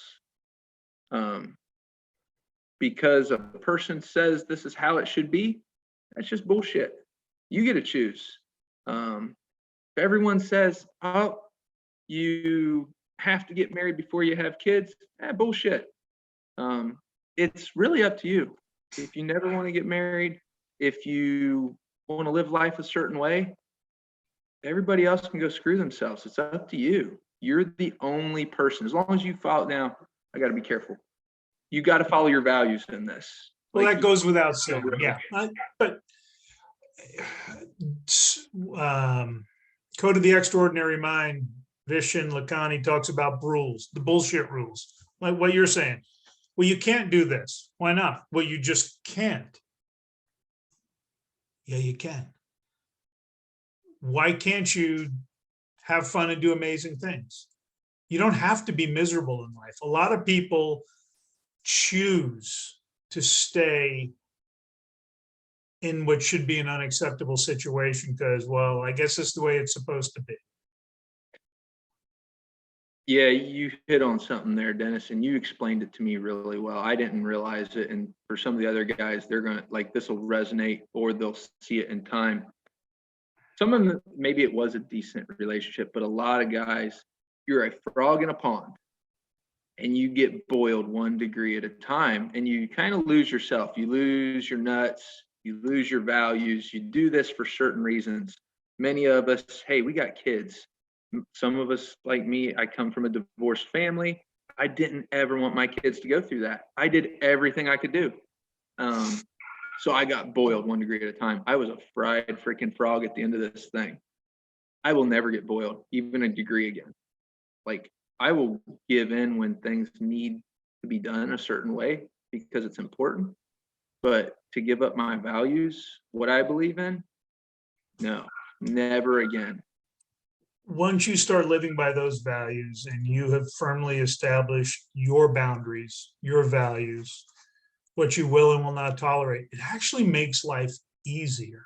Because a person says this is how it should be, that's just bullshit. You get to choose. If everyone says, oh, you have to get married before you have kids, bullshit. It's really up to you. If you never want to get married, if you want to live life a certain way, everybody else can go screw themselves. It's up to you. You're the only person. As long as you follow, now, I got to be careful. You got to follow your values in this. Well, that goes without saying. Yeah. But Code of the Extraordinary Mind, Vishen Lakhani talks about rules, the bullshit rules, like what you're saying. Well, you can't do this. Why not? Well, you just can't. Yeah, you can. Why can't you have fun and do amazing things? You don't have to be miserable in life. A lot of people choose to stay in what should be an unacceptable situation because, well, I guess it's the way it's supposed to be. Yeah, you hit on something there, Dennis, and you explained it to me really well. I didn't realize it. And for some of the other guys, they're going to, like, this will resonate, or they'll see it in time. Some of them, maybe it was a decent relationship, but a lot of guys, you're a frog in a pond and you get boiled 1 degree at a time, and you kind of lose yourself. You lose your nuts, you lose your values. You do this for certain reasons. Many of us, hey, we got kids. Some of us, like me, I come from a divorced family. I didn't ever want my kids to go through that. I did everything I could do. So I got boiled 1 degree at a time. I was a fried freaking frog at the end of this thing. I will never get boiled, even a degree again. Like, I will give in when things need to be done a certain way because it's important. But to give up my values, what I believe in, no, never again. Once you start living by those values and you have firmly established your boundaries, your values, what you will and will not tolerate, it actually makes life easier.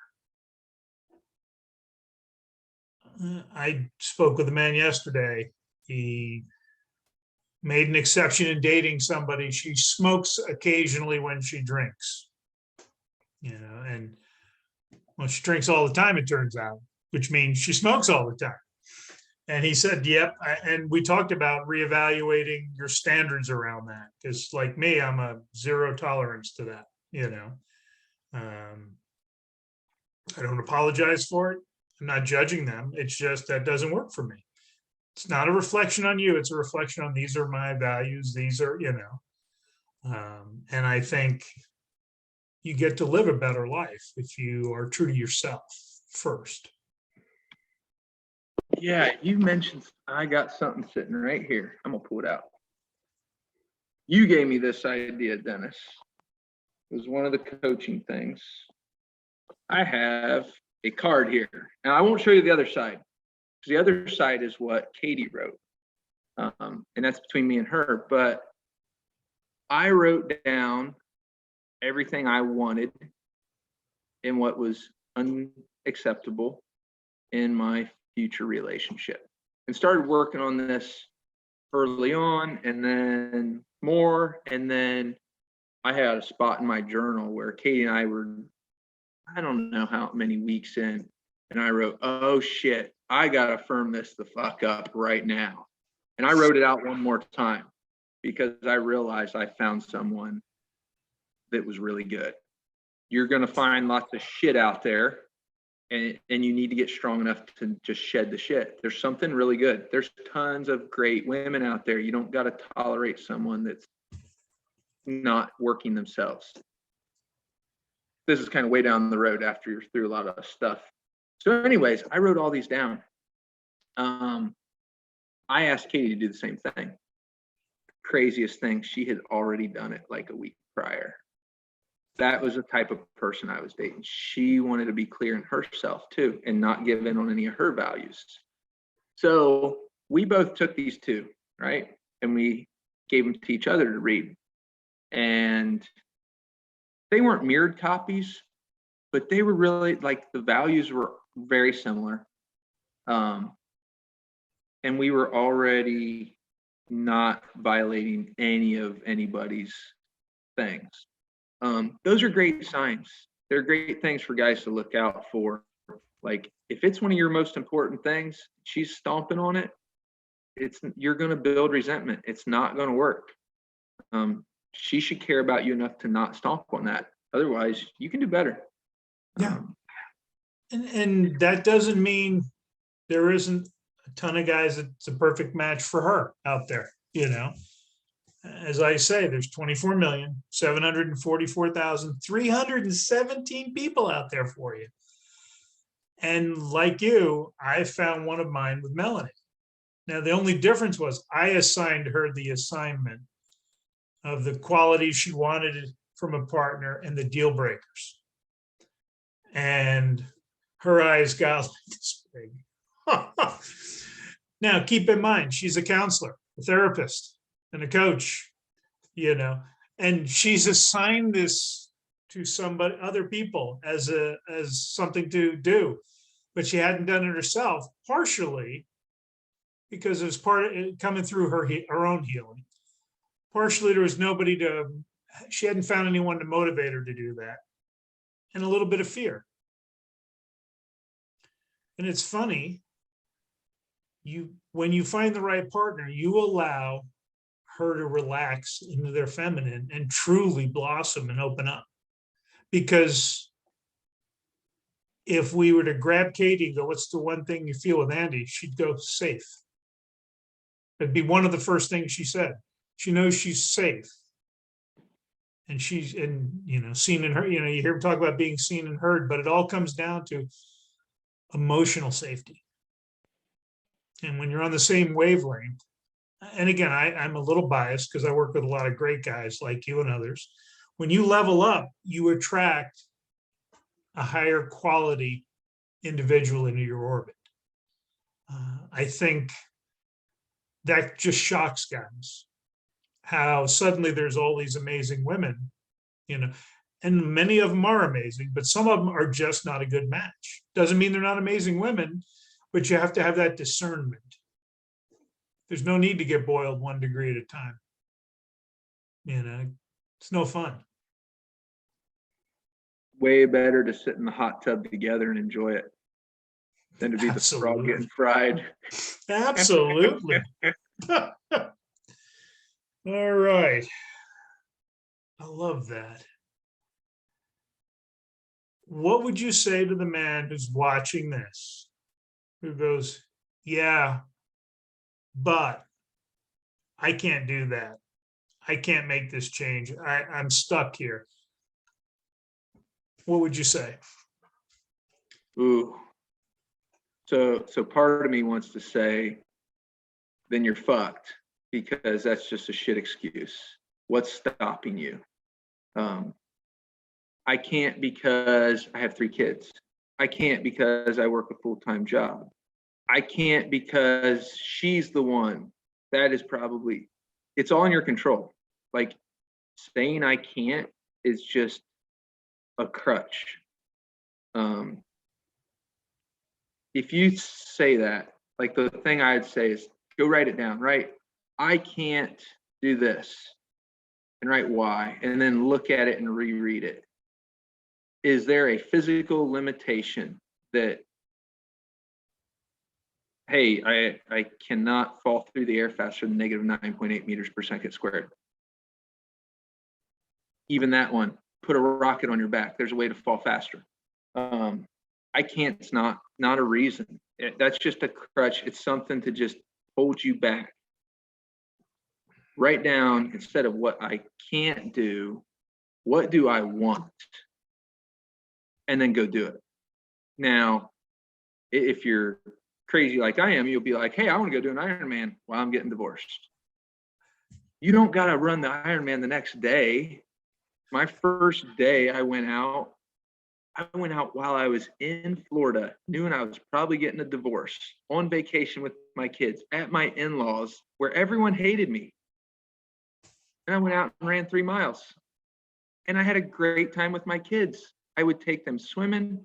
I spoke with a man yesterday. He made an exception in dating somebody. She smokes occasionally when she drinks, and well, she drinks all the time, it turns out, which means she smokes all the time. And he said, yep. And we talked about reevaluating your standards around that. Because like me, I'm a zero tolerance to that, I don't apologize for it. I'm not judging them. It's just that doesn't work for me. It's not a reflection on you. It's a reflection on these are my values. These are, and I think you get to live a better life if you are true to yourself first. Yeah, you mentioned, I got something sitting right here. I'm gonna pull it out. You gave me this idea, Dennis. It was one of the coaching things. I have a card here. Now I won't show you the other side, because the other side is what Katie wrote. And that's between me and her. But I wrote down everything I wanted and what was unacceptable in my future relationship, and started working on this early on, and then more. And then I had a spot in my journal where Katie and I were, I don't know how many weeks in, and I wrote, oh shit, I gotta firm this the fuck up right now. And I wrote it out one more time because I realized I found someone that was really good. You're gonna find lots of shit out there, and you need to get strong enough to just shed the shit. There's something really good. There's tons of great women out there. You don't got to tolerate someone that's not working themselves. This is kind of way down the road after you're through a lot of stuff. So anyways, I wrote all these down. I asked Katie to do the same thing. Craziest thing, she had already done it like a week prior. That was the type of person I was dating. She wanted to be clear in herself too, and not give in on any of her values. So we both took these two, right? And we gave them to each other to read. And they weren't mirrored copies, but they were really, like, the values were very similar. And we were already not violating any of anybody's things. Those are great signs. They're great things for guys to look out for. Like, if it's one of your most important things, she's stomping on it, you're going to build resentment. It's not going to work. She should care about you enough to not stomp on that. Otherwise, you can do better. Yeah. And that doesn't mean there isn't a ton of guys that's a perfect match for her out there, As I say, there's 24,744,317 people out there for you. And like you, I found one of mine with Melanie. Now, the only difference was I assigned her the assignment of the qualities she wanted from a partner and the deal breakers. And her eyes got like this big. Now, keep in mind, she's a counselor, a therapist, and a coach, and she's assigned this to other people as something to do, but she hadn't done it herself, partially because it was part of it coming through her own healing. Partially, there was she hadn't found anyone to motivate her to do that, and a little bit of fear. And it's funny, when you find the right partner, you allow her to relax into their feminine and truly blossom and open up. Because if we were to grab Katie and go, what's the one thing you feel with Andy? She'd go, safe. It'd be one of the first things she said. She knows she's safe. And she's seen and heard, you hear him talk about being seen and heard, but it all comes down to emotional safety. And when you're on the same wavelength, and again, I'm a little biased because I work with a lot of great guys like you and others. When you level up, you attract a higher quality individual into your orbit. I think that just shocks guys, how suddenly there's all these amazing women, and many of them are amazing, but some of them are just not a good match. Doesn't mean they're not amazing women, but you have to have that discernment. There's no need to get boiled 1 degree at a time. It's no fun. Way better to sit in the hot tub together and enjoy it than to be the frog getting fried. Absolutely. All right. I love that. What would you say to the man who's watching this, who goes, yeah, but I can't do that. I can't make this change. I'm stuck here. What would you say? Ooh. So part of me wants to say, then you're fucked, because that's just a shit excuse. What's stopping you? I can't because I have 3 kids. I can't because I work a full-time job. I can't because she's the one. That is probably, it's all in your control. Like, saying I can't is just a crutch. If you say that, like, the thing I'd say is go write it down, right? I can't do this, and write why, and then look at it and reread it. Is there a physical limitation that, hey, I cannot fall through the air faster than negative 9.8 meters per second squared? Even that one, put a rocket on your back. There's a way to fall faster. I can't, it's not a reason. That's just a crutch. It's something to just hold you back. Write down, instead of what I can't do, what do I want? And then go do it. Now, if you're crazy like I am, you'll be like, hey, I want to go do an Ironman while I'm getting divorced. You don't got to run the Ironman the next day. My first day I went out while I was in Florida, knowing I was probably getting a divorce, on vacation with my kids, at my in-laws, where everyone hated me. And I went out and ran 3 miles. And I had a great time with my kids. I would take them swimming.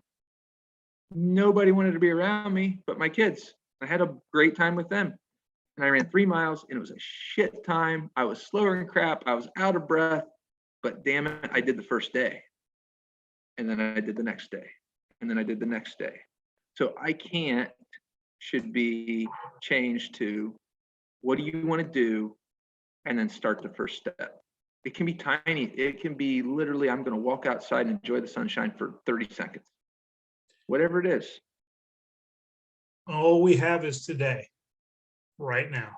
Nobody wanted to be around me but my kids. I had a great time with them. And I ran 3 miles, and it was a shit time. I was slower than crap. I was out of breath. But damn it, I did the first day. And then I did the next day. And then I did the next day. So I can't should be changed to, what do you want to do? And then start the first step. It can be tiny. It can be literally, I'm going to walk outside and enjoy the sunshine for 30 seconds. Whatever it is. All we have is today, right now.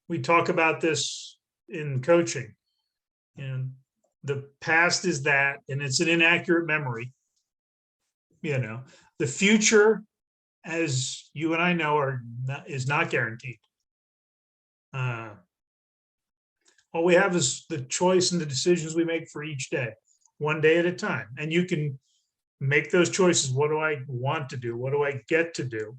We talk about this in coaching, and the past is that, and it's an inaccurate memory. You know, the future, as you and I know, is not guaranteed. All we have is the choice and the decisions we make for each day, one day at a time. And you can make those choices. What do I want to do? What do I get to do?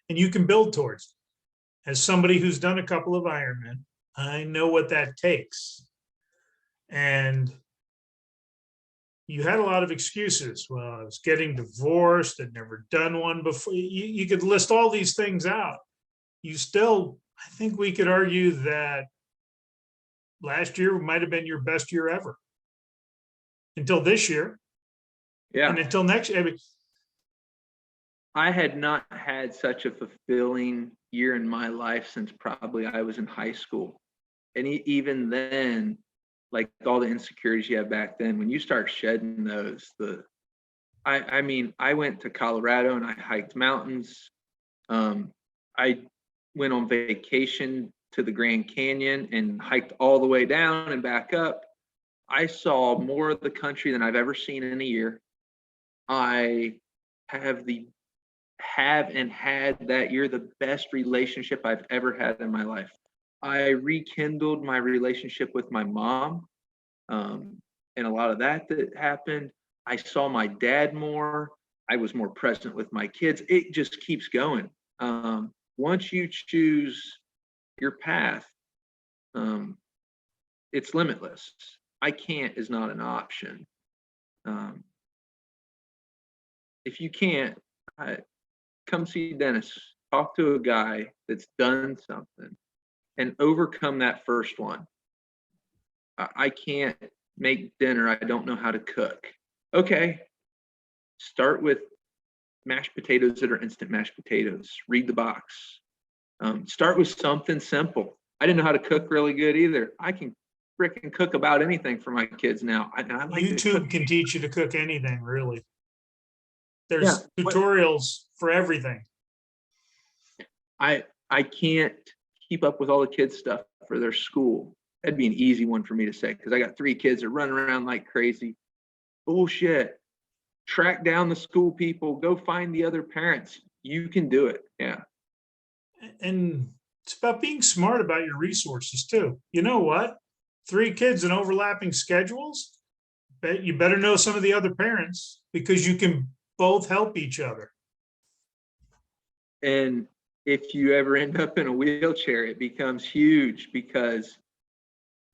And you can build towards it. As somebody who's done a couple of Ironman, I know what that takes. And you had a lot of excuses. Well, I was getting divorced. I'd never done one before. You could list all these things out. You still, I think we could argue that last year might have been your best year ever. Until this year. Yeah. And until next year. I had not had such a fulfilling year in my life since probably I was in high school. And even then, like, all the insecurities you have back then, when you start shedding those, I mean, I went to Colorado and I hiked mountains. I went on vacation to the Grand Canyon and hiked all the way down and back up. I saw more of the country than I've ever seen in a year. I have and had that year the best relationship I've ever had in my life. I rekindled my relationship with my mom, and a lot of that happened. I saw my dad more. I was more present with my kids. It just keeps going. Once you choose your path, it's limitless. I can't is not an option. If you can't, come see Dennis. Talk to a guy that's done something and overcome that first one. I can't make dinner. I don't know how to cook. Okay. Start with mashed potatoes that are instant mashed potatoes. Read the box. Start with something simple. I didn't know how to cook really good either. I can freaking cook about anything for my kids now. I like YouTube can teach you to cook anything, really. There's tutorials for everything. I I can't keep up with all the kids' stuff for their school. That'd be an easy one for me to say because I got 3 kids that run around like crazy. Bullshit. Track down the school people. Go find the other parents. You can do it. Yeah. And it's about being smart about your resources too. You know what? 3 kids and overlapping schedules. Bet you better know some of the other parents because you can both help each other. And if you ever end up in a wheelchair, it becomes huge because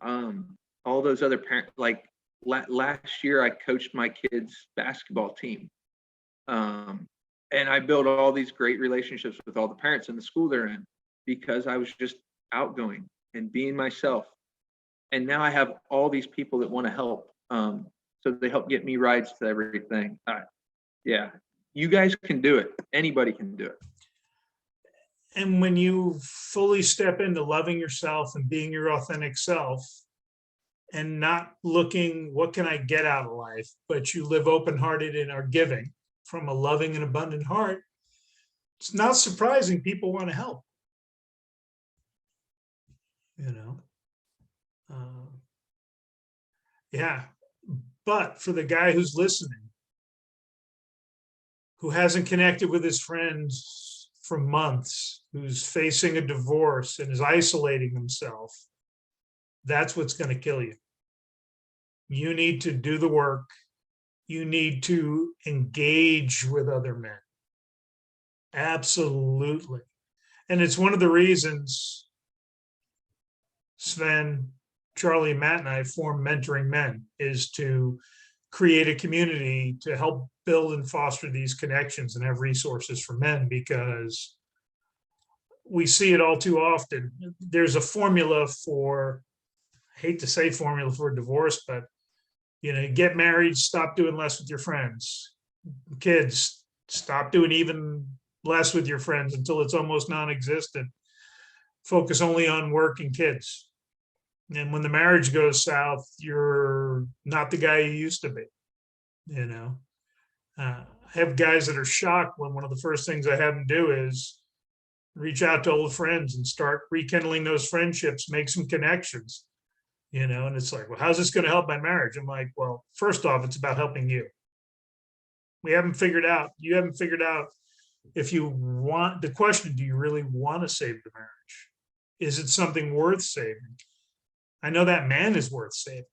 all those other parents, like last year, I coached my kids' basketball team. And I built all these great relationships with all the parents in the school they're in because I was just outgoing and being myself. And now I have all these people that want to help. So they help get me rides to everything. Yeah, you guys can do it. Anybody can do it. And when you fully step into loving yourself and being your authentic self and not looking, what can I get out of life, but you live open-hearted and are giving from a loving and abundant heart, it's not surprising people want to help. You know? Yeah. But for the guy who's listening, who hasn't connected with his friends for months, who's facing a divorce and is isolating himself, that's what's going to kill you. You need to do the work. You need to engage with other men. Absolutely. And it's one of the reasons Sven, Charlie, Matt, and I formed Mentoring Men, is to create a community to help build and foster these connections and have resources for men, because we see it all too often. There's a formula for, I hate to say formula for divorce, but get married, stop doing less with your friends. Kids, stop doing even less with your friends until it's almost non-existent. Focus only on work and kids. And when the marriage goes south, you're not the guy you used to be. I have guys that are shocked when one of the first things I have them do is reach out to old friends and start rekindling those friendships, make some connections, and it's like, well, how's this going to help my marriage? I'm like, well, first off, it's about helping you. You haven't figured out if you want, the question, do you really want to save the marriage? Is it something worth saving? I know that man is worth saving.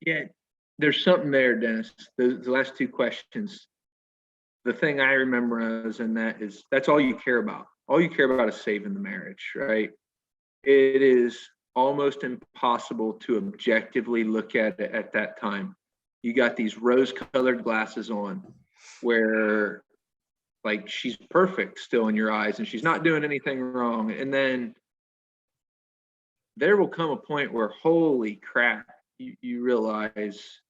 Yeah, there's something there, Dennis. The last 2 questions. The thing I remember is, and that's all you care about. All you care about is saving the marriage, right? It is almost impossible to objectively look at it at that time. You got these rose-colored glasses on where like she's perfect still in your eyes and she's not doing anything wrong. And then there will come a point where, holy crap, you realize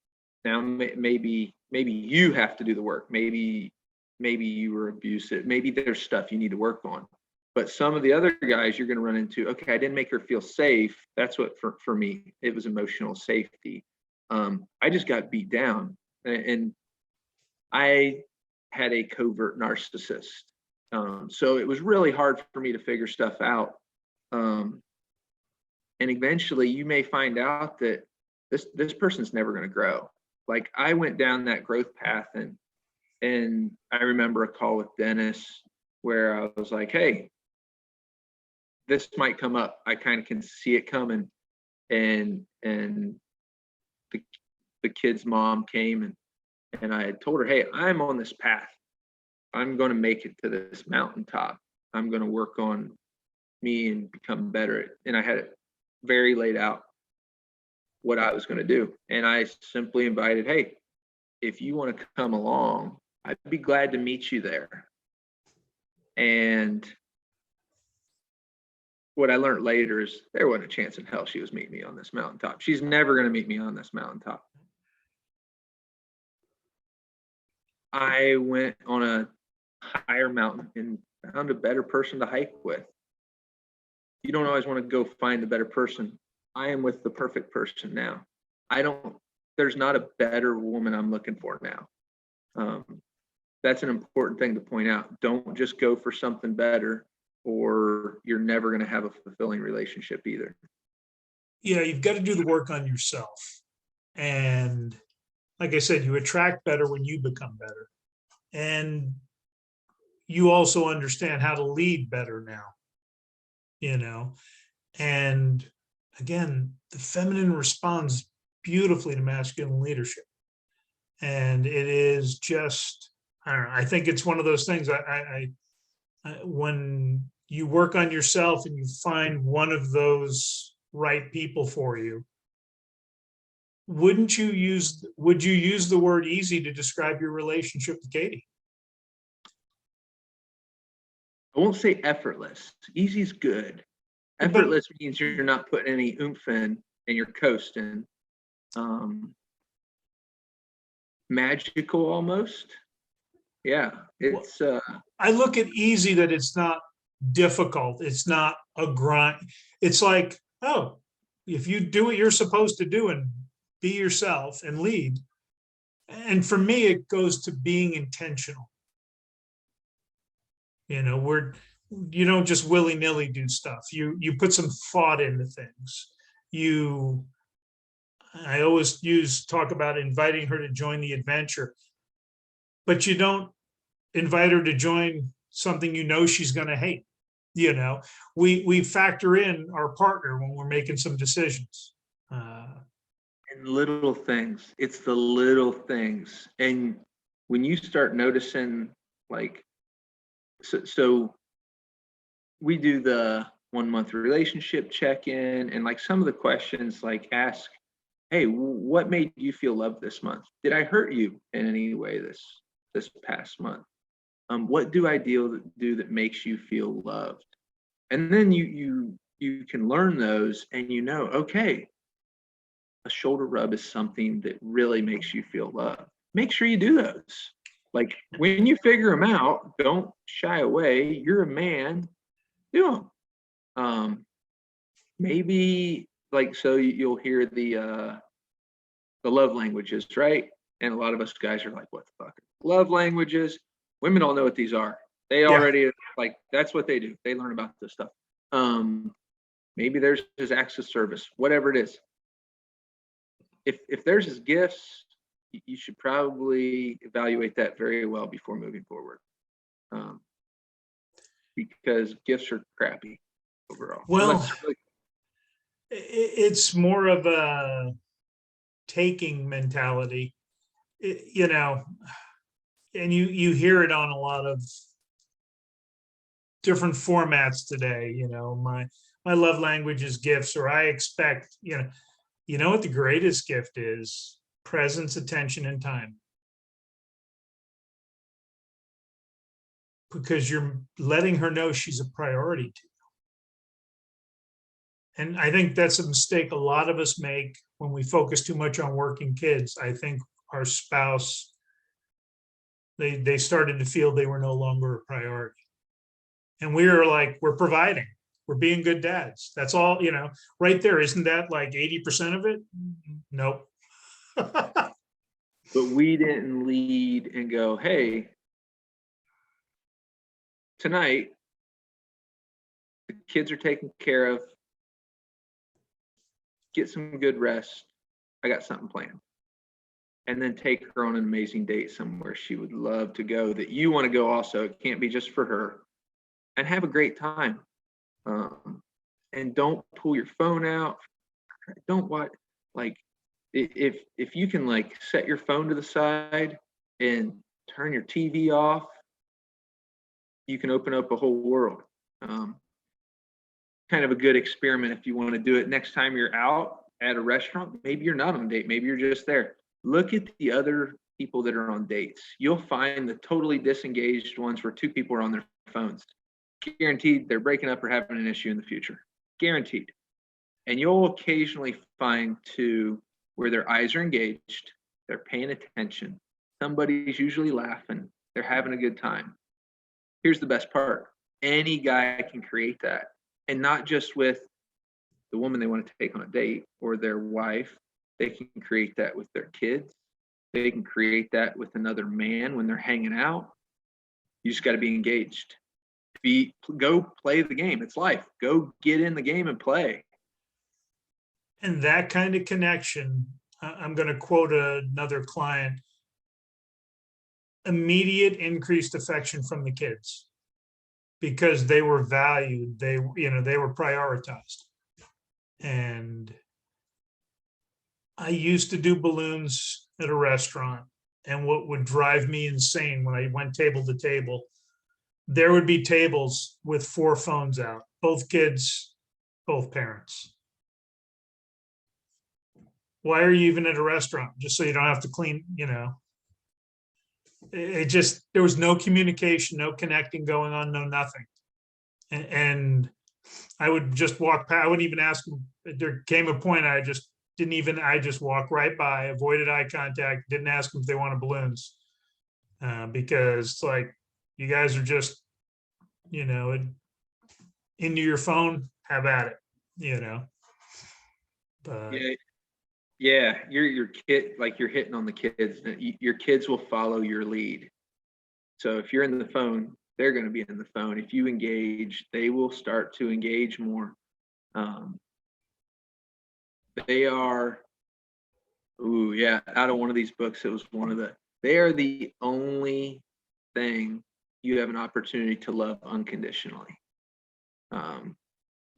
now maybe you have to do the work. Maybe you were abusive. Maybe there's stuff you need to work on. But some of the other guys you're going to run into, okay, I didn't make her feel safe. That's what, for me, it was emotional safety. I just got beat down. And I had a covert narcissist. So it was really hard for me to figure stuff out. And eventually you may find out that this person's never going to grow. Like I went down that growth path, and I remember a call with Dennis where I was like, hey, this might come up. I kind of can see it coming. And the kid's mom came and I had told her, hey, I'm on this path. I'm going to make it to this mountaintop. I'm going to work on me and become better. And I had it very laid out what I was going to do. And I simply invited, hey, if you want to come along, I'd be glad to meet you there. And what I learned later is there wasn't a chance in hell she was meeting me on this mountaintop. She's never going to meet me on this mountaintop. I went on a higher mountain and found a better person to hike with. You don't always want to go find the better person. I am with the perfect person now. There's not a better woman I'm looking for now. That's an important thing to point out. Don't just go for something better. or you're never going to have a fulfilling relationship either. Yeah, you've got to do the work on yourself. And like I said, you attract better when you become better. And you also understand how to lead better now, you know. And again, the feminine responds beautifully to masculine leadership. And it is just, I don't know, I think it's one of those things when you work on yourself and you find one of those right people for you, would you use the word easy to describe your relationship with Katie? I won't say effortless. Easy is good. Effortless means you're not putting any oomph in and you're coasting. Magical almost. Yeah, it's I look at easy that it's not difficult. It's not a grind. It's like, oh, if you do what you're supposed to do and be yourself and lead. And for me, it goes to being intentional. You know, you don't just willy-nilly do stuff. You put some thought into things. I always talk about inviting her to join the adventure, but you don't invite her to join something you know she's going to hate. You know, we factor in our partner when we're making some decisions. And little things. It's the little things. And when you start noticing, like, so we do the 1 month relationship check-in, and like some of the questions like ask, hey, what made you feel loved this month? Did I hurt you in any way this past month? What do I do that makes you feel loved? And then you can learn those, and you know, okay, a shoulder rub is something that really makes you feel loved. Make sure you do those. Like when you figure them out, don't shy away. You're a man, do them. Maybe like, so you'll hear the love languages, right? And a lot of us guys are like, what the fuck? Love languages. Women all know what these are. They already, like, that's what they do. They learn about this stuff. Maybe there's his acts of service, whatever it is. If there's his gifts, you should probably evaluate that very well before moving forward. Because gifts are crappy overall. Well, it's more of a taking mentality, you know, and you hear it on a lot of different formats today. You know, my love language is gifts, or I expect, you know what the greatest gift is? Presence, attention, and time. Because you're letting her know she's a priority to you. And I think that's a mistake a lot of us make when we focus too much on working kids. I think our spouse, they started to feel they were no longer a priority. And we were like, we're providing, we're being good dads. That's all, you know, right there. Isn't that like 80% of it? Nope. But we didn't lead and go, hey, tonight, the kids are taken care of. Get some good rest. I got something planned. And then take her on an amazing date somewhere she would love to go, that you want to go also. It can't be just for her. And have a great time. And don't pull your phone out. Don't watch, like, if you can, like, set your phone to the side and turn your TV off, you can open up a whole world. Kind of a good experiment if you want to do it. Next time you're out at a restaurant, maybe you're not on a date, maybe you're just there. Look at the other people that are on dates. You'll find the totally disengaged ones where two people are on their phones. Guaranteed they're breaking up or having an issue in the future. Guaranteed. And you'll occasionally find two where their eyes are engaged, they're paying attention, somebody's usually laughing, they're having a good time. Here's the best part. Any guy can create that. And not just with the woman they want to take on a date or their wife. They can create that with their kids. They can create that with another man when they're hanging out. You just got to be engaged. Go play the game. It's life. Go get in the game and play. And that kind of connection, I'm going to quote another client, immediate increased affection from the kids because they were valued. They were prioritized. And I used to do balloons at a restaurant, and what would drive me insane when I went table to table, there would be tables with 4 phones out, both kids, both parents. Why are you even at a restaurant? Just so you don't have to clean, it just, there was no communication, no connecting going on, no nothing. And I would just walk past, I wouldn't even ask them. There came a point I just walked right by, avoided eye contact, didn't ask them if they wanted balloons. Because it's like, you guys are just, into your phone, have at it, but Yeah, your kid, like you're hitting on the kids. Your kids will follow your lead. So if you're in the phone, they're going to be in the phone. If you engage, they will start to engage more. They are, out of one of these books, it was they are the only thing you have an opportunity to love unconditionally.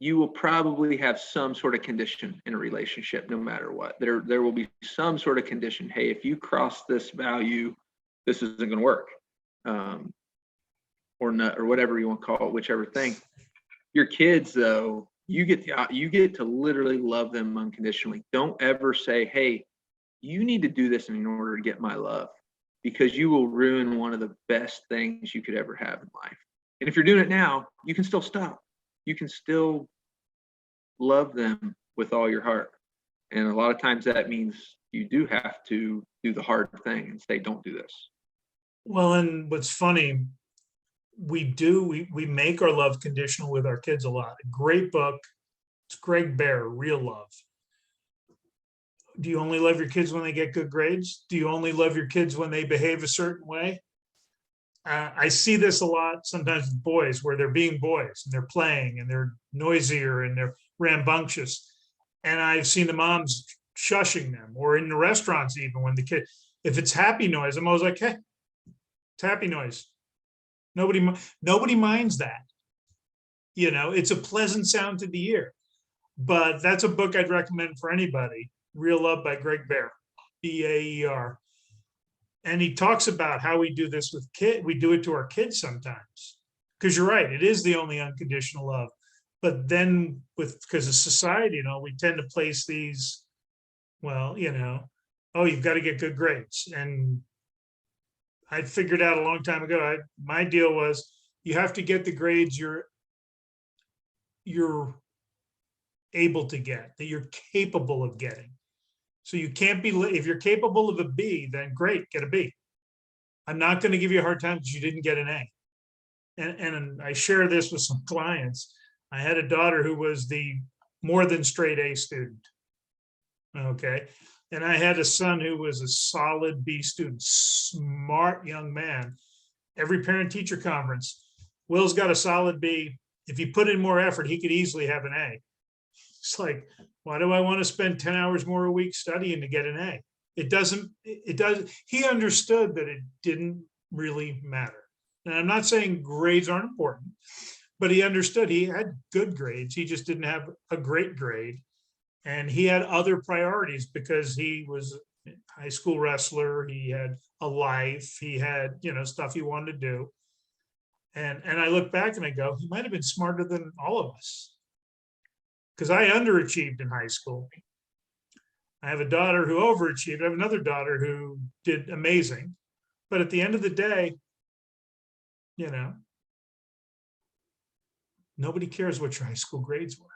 You will probably have some sort of condition in a relationship, no matter what. There will be some sort of condition. Hey, if you cross this value, this isn't going to work, or not, or whatever you want to call it, whichever thing. Your kids, though, you get to literally love them unconditionally. Don't ever say, "Hey, you need to do this in order to get my love," because you will ruin one of the best things you could ever have in life. And if you're doing it now, you can still stop. You can still love them with all your heart. And a lot of times that means you do have to do the hard thing and say, don't do this. Well, and what's funny, we make our love conditional with our kids a lot. A great book. It's Greg Bear, Real Love. Do you only love your kids when they get good grades? Do you only love your kids when they behave a certain way? I see this a lot sometimes with boys, where they're being boys and they're playing and they're noisier and they're rambunctious. And I've seen the moms shushing them, or in the restaurants, even when the kid, if it's happy noise, I'm always like, hey, it's happy noise. Nobody minds that. It's a pleasant sound to the ear. But that's a book I'd recommend for anybody. Real Love by Greg Bear, Baer. And he talks about how we do this with kids. We do it to our kids sometimes. Because you're right, it is the only unconditional love. But then because of society, we tend to place these, oh, you've got to get good grades. And I figured out a long time ago, my deal was you have to get the grades you're able to get, that you're capable of getting. So you can't be, if you're capable of a B, then great, get a B. I'm not going to give you a hard time because you didn't get an A. And I share this with some clients. I had a daughter who was the more than straight A student. Okay. And I had a son who was a solid B student, smart young man. Every parent teacher conference, Will's got a solid B. If he put in more effort, he could easily have an A. It's like, why do I want to spend 10 hours more a week studying to get an A? It does. He understood that it didn't really matter. And I'm not saying grades aren't important, but he understood he had good grades. He just didn't have a great grade. And he had other priorities because he was a high school wrestler. He had a life. He had, stuff he wanted to do. And I look back and I go, he might have been smarter than all of us. Because I underachieved in high school. I have a daughter who overachieved. I have another daughter who did amazing. But at the end of the day, nobody cares what your high school grades were.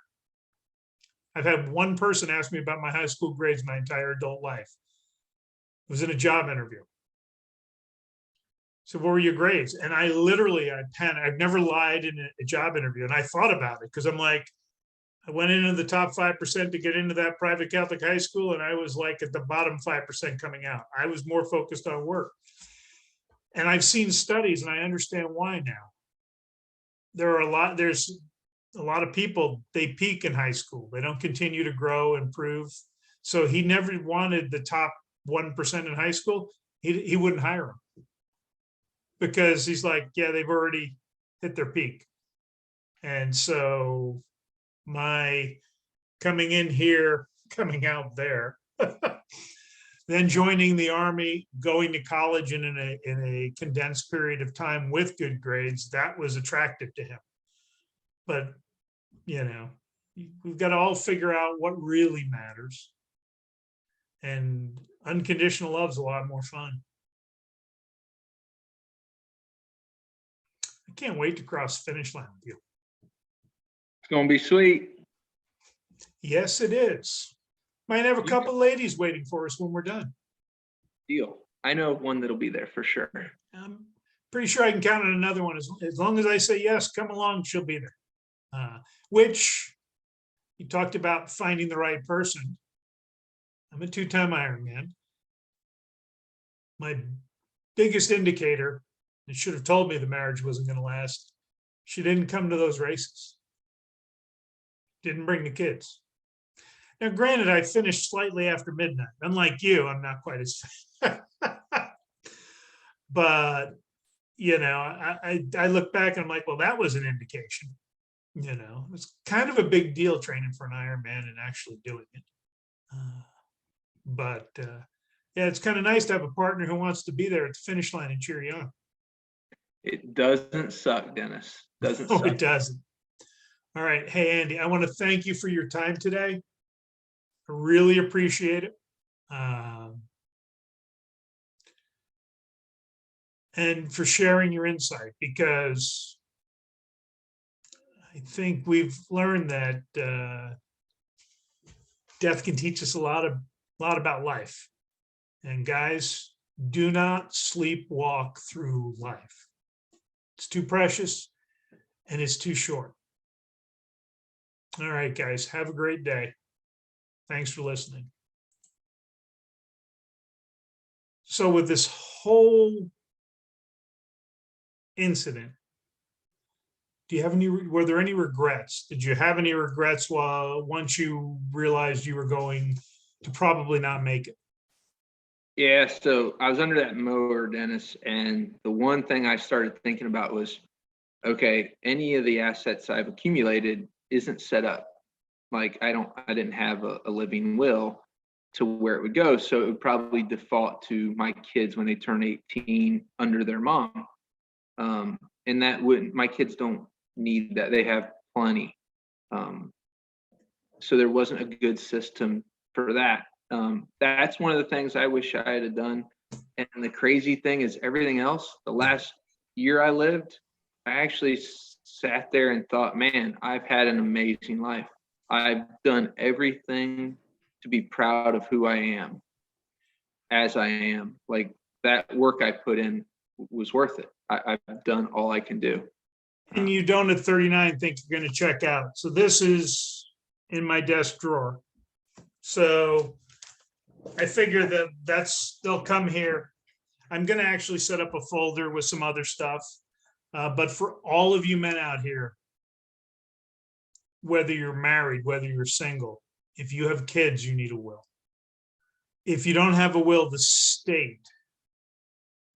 I've had one person ask me about my high school grades my entire adult life. It was in a job interview. So what were your grades? And I panicked. I've never lied in a job interview. And I thought about it because I'm like, I went into the top 5% to get into that private Catholic high school, and I was like at the bottom 5% coming out. I was more focused on work. And I've seen studies, and I understand why now. there's a lot of people, they peak in high school. They don't continue to grow, improve. So he never wanted the top 1% in high school. He wouldn't hire them because he's like, yeah, they've already hit their peak. And so my coming in here, coming out there, then joining the Army, going to college in a condensed period of time with good grades, that was attractive to him. But, we've got to all figure out what really matters. And unconditional love's a lot more fun. I can't wait to cross the finish line with you. It's going to be sweet. Yes, it is. Might have a couple ladies waiting for us when we're done. Deal. I know of one that'll be there for sure. I'm pretty sure I can count on another one. As long as I say yes, come along, she'll be there. Which you talked about finding the right person. I'm a 2-time Ironman. My biggest indicator, it should have told me the marriage wasn't going to last. She didn't come to those races. Didn't bring the kids. Now, granted, I finished slightly after midnight. Unlike you, I'm not quite as but I look back and I'm like, well, that was an indication. It's kind of a big deal training for an Ironman and actually doing it. But yeah, it's kind of nice to have a partner who wants to be there at the finish line and cheer you on. It doesn't suck, Dennis. Doesn't suck. It doesn't. All right. Hey, Andy, I want to thank you for your time today. I really appreciate it. And for sharing your insight, because I think we've learned that death can teach us a lot about life. And guys, do not sleepwalk through life. It's too precious and it's too short. All right, guys, have a great day. Thanks for listening. So with this whole incident, were there any regrets? Did you have any regrets once you realized you were going to probably not make it? Yeah, so I was under that mower, Dennis, and the one thing I started thinking about was, okay, any of the assets I've accumulated isn't set up. Like I didn't have a living will to where it would go. So it would probably default to my kids when they turn 18 under their mom. And that wouldn't, my kids don't need that. They have plenty. So there wasn't a good system for that. That's one of the things I wish I had done. And the crazy thing is everything else, the last year I lived, I actually sat there and thought, man, I've had an amazing life. I've done everything to be proud of who I am as I am. Like that work I put in was worth it. I've done all I can do. And you don't at 39 think you're going to check out. So this is in my desk drawer. So I figure they'll come here. I'm going to actually set up a folder with some other stuff. But for all of you men out here, whether you're married, whether you're single, if you have kids, you need a will. If you don't have a will, the state,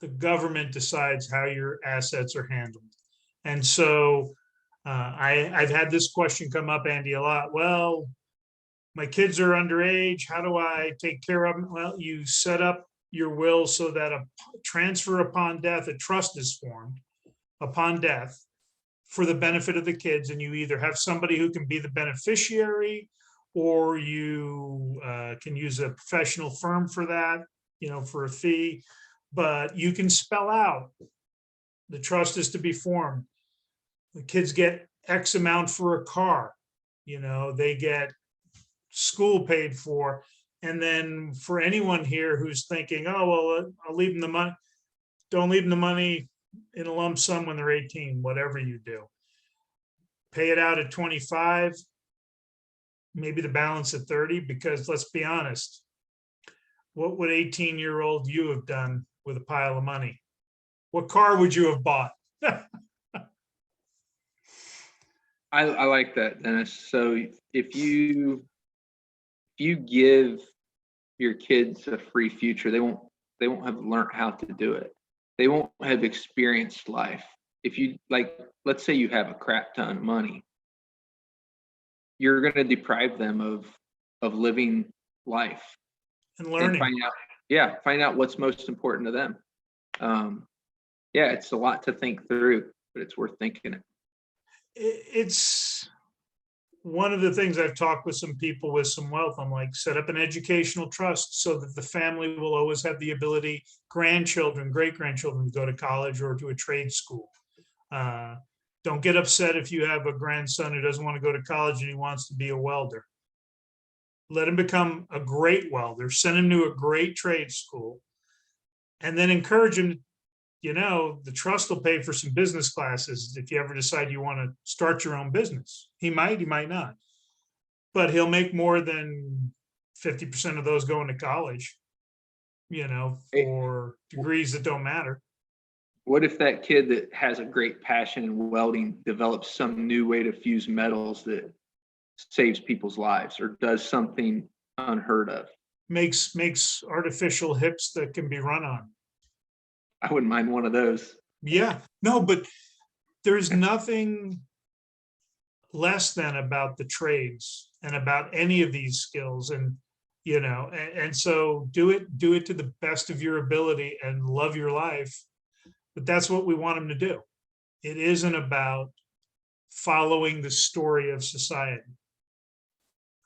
the government decides how your assets are handled. And so I've had this question come up, Andy, a lot. Well, my kids are underage. How do I take care of them? Well, you set up your will so that a transfer upon death, a trust is formed upon death for the benefit of the kids. And you either have somebody who can be the beneficiary, or you can use a professional firm for that, for a fee. But you can spell out the trust is to be formed. The kids get X amount for a car. They get school paid for. And then for anyone here who's thinking, oh, well, I'll leave them the money. Don't leave them the money in a lump sum when they're 18, whatever you do. Pay it out at 25, maybe the balance at 30, because let's be honest, what would 18-year-old you have done with a pile of money? What car would you have bought? I like that, Dennis. So if you give your kids a free future, they won't have learned how to do it. They won't have experienced life. If you like, let's say you have a crap ton of money, you're going to deprive them of living life And and learning. find out what's most important to them. Yeah, it's a lot to think through, but it's worth thinking it. It's one of the things I've talked with some people with some wealth. I'm like, set up an educational trust so that the family will always have the ability, grandchildren, great grandchildren, to go to college or to a trade school. Don't get upset if you have a grandson who doesn't want to go to college and he wants to be a welder. Let him become a great welder, send him to a great trade school, and then encourage him. The trust will pay for some business classes if you ever decide you want to start your own business. He might not, but he'll make more than 50% of those going to college, for degrees that don't matter. What if that kid that has a great passion in welding develops some new way to fuse metals that saves people's lives or does something unheard of? Makes artificial hips that can be run on. I wouldn't mind one of those. Yeah, no, but there's nothing less than about the trades and about any of these skills. And so do it to the best of your ability and love your life. But that's what we want them to do. It isn't about following the story of society.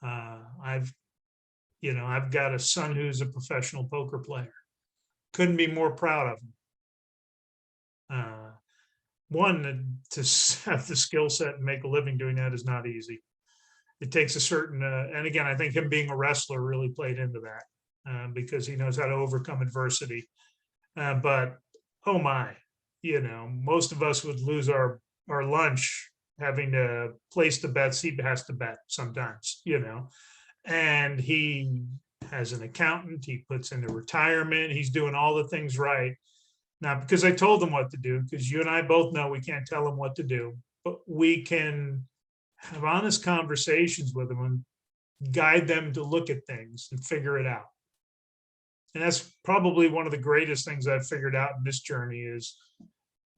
I've got a son who's a professional poker player. Couldn't be more proud of him. One, to have the skill set and make a living doing that is not easy. It takes a certain, and again, I think him being a wrestler really played into that because he knows how to overcome adversity. But oh my, most of us would lose our lunch having to place the bets he has to bet sometimes, and he has an accountant, he puts into retirement, he's doing all the things right. Not because I told him what to do, because you and I both know we can't tell him what to do, but we can have honest conversations with them and guide them to look at things and figure it out. And that's probably one of the greatest things I've figured out in this journey is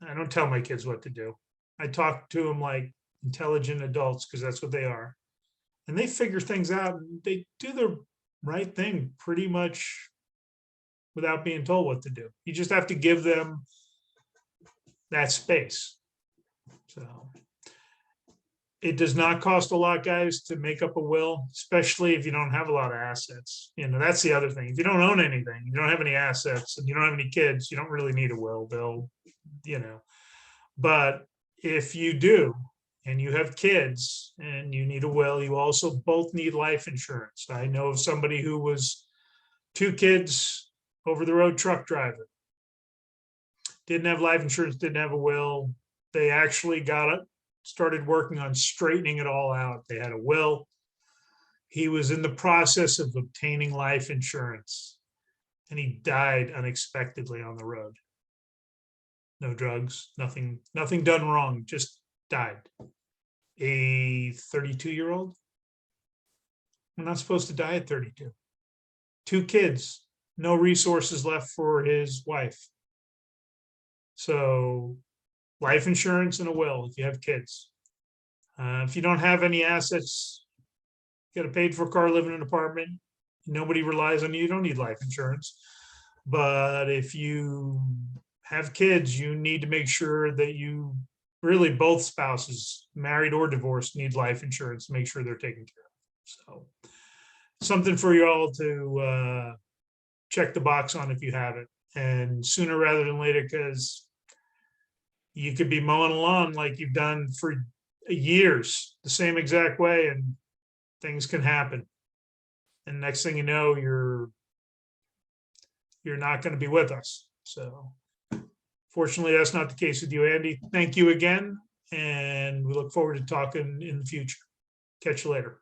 I don't tell my kids what to do. I talk to them like intelligent adults because that's what they are. And they figure things out and they do the right thing pretty much without being told what to do. You just have to give them that space. So it does not cost a lot, guys, to make up a will, especially if you don't have a lot of assets. That's the other thing. If you don't own anything, you don't have any assets, and you don't have any kids, you don't really need a will, But if you do, and you have kids and you need a will, you also both need life insurance. I know of somebody who was 2 kids, over the road truck driver, didn't have life insurance, didn't have a will. They actually started working on straightening it all out. They had a will. He was in the process of obtaining life insurance and he died unexpectedly on the road. No drugs, nothing done wrong, just died. A 32-year-old? We're not supposed to die at 32. 2 kids, no resources left for his wife. So life insurance and a will if you have kids. If you don't have any assets, you got a paid for car, live in an apartment, nobody relies on you, you don't need life insurance. But if you have kids, you need to make sure that you really both spouses, married or divorced, need life insurance to make sure they're taken care of. So something for you all to check the box on if you have it, and sooner rather than later, because you could be mowing a lawn like you've done for years the same exact way and things can happen, and next thing you know you're not going to be with us. So fortunately that's not the case with you, Andy. Thank you again, and we look forward to talking in the future. Catch you later.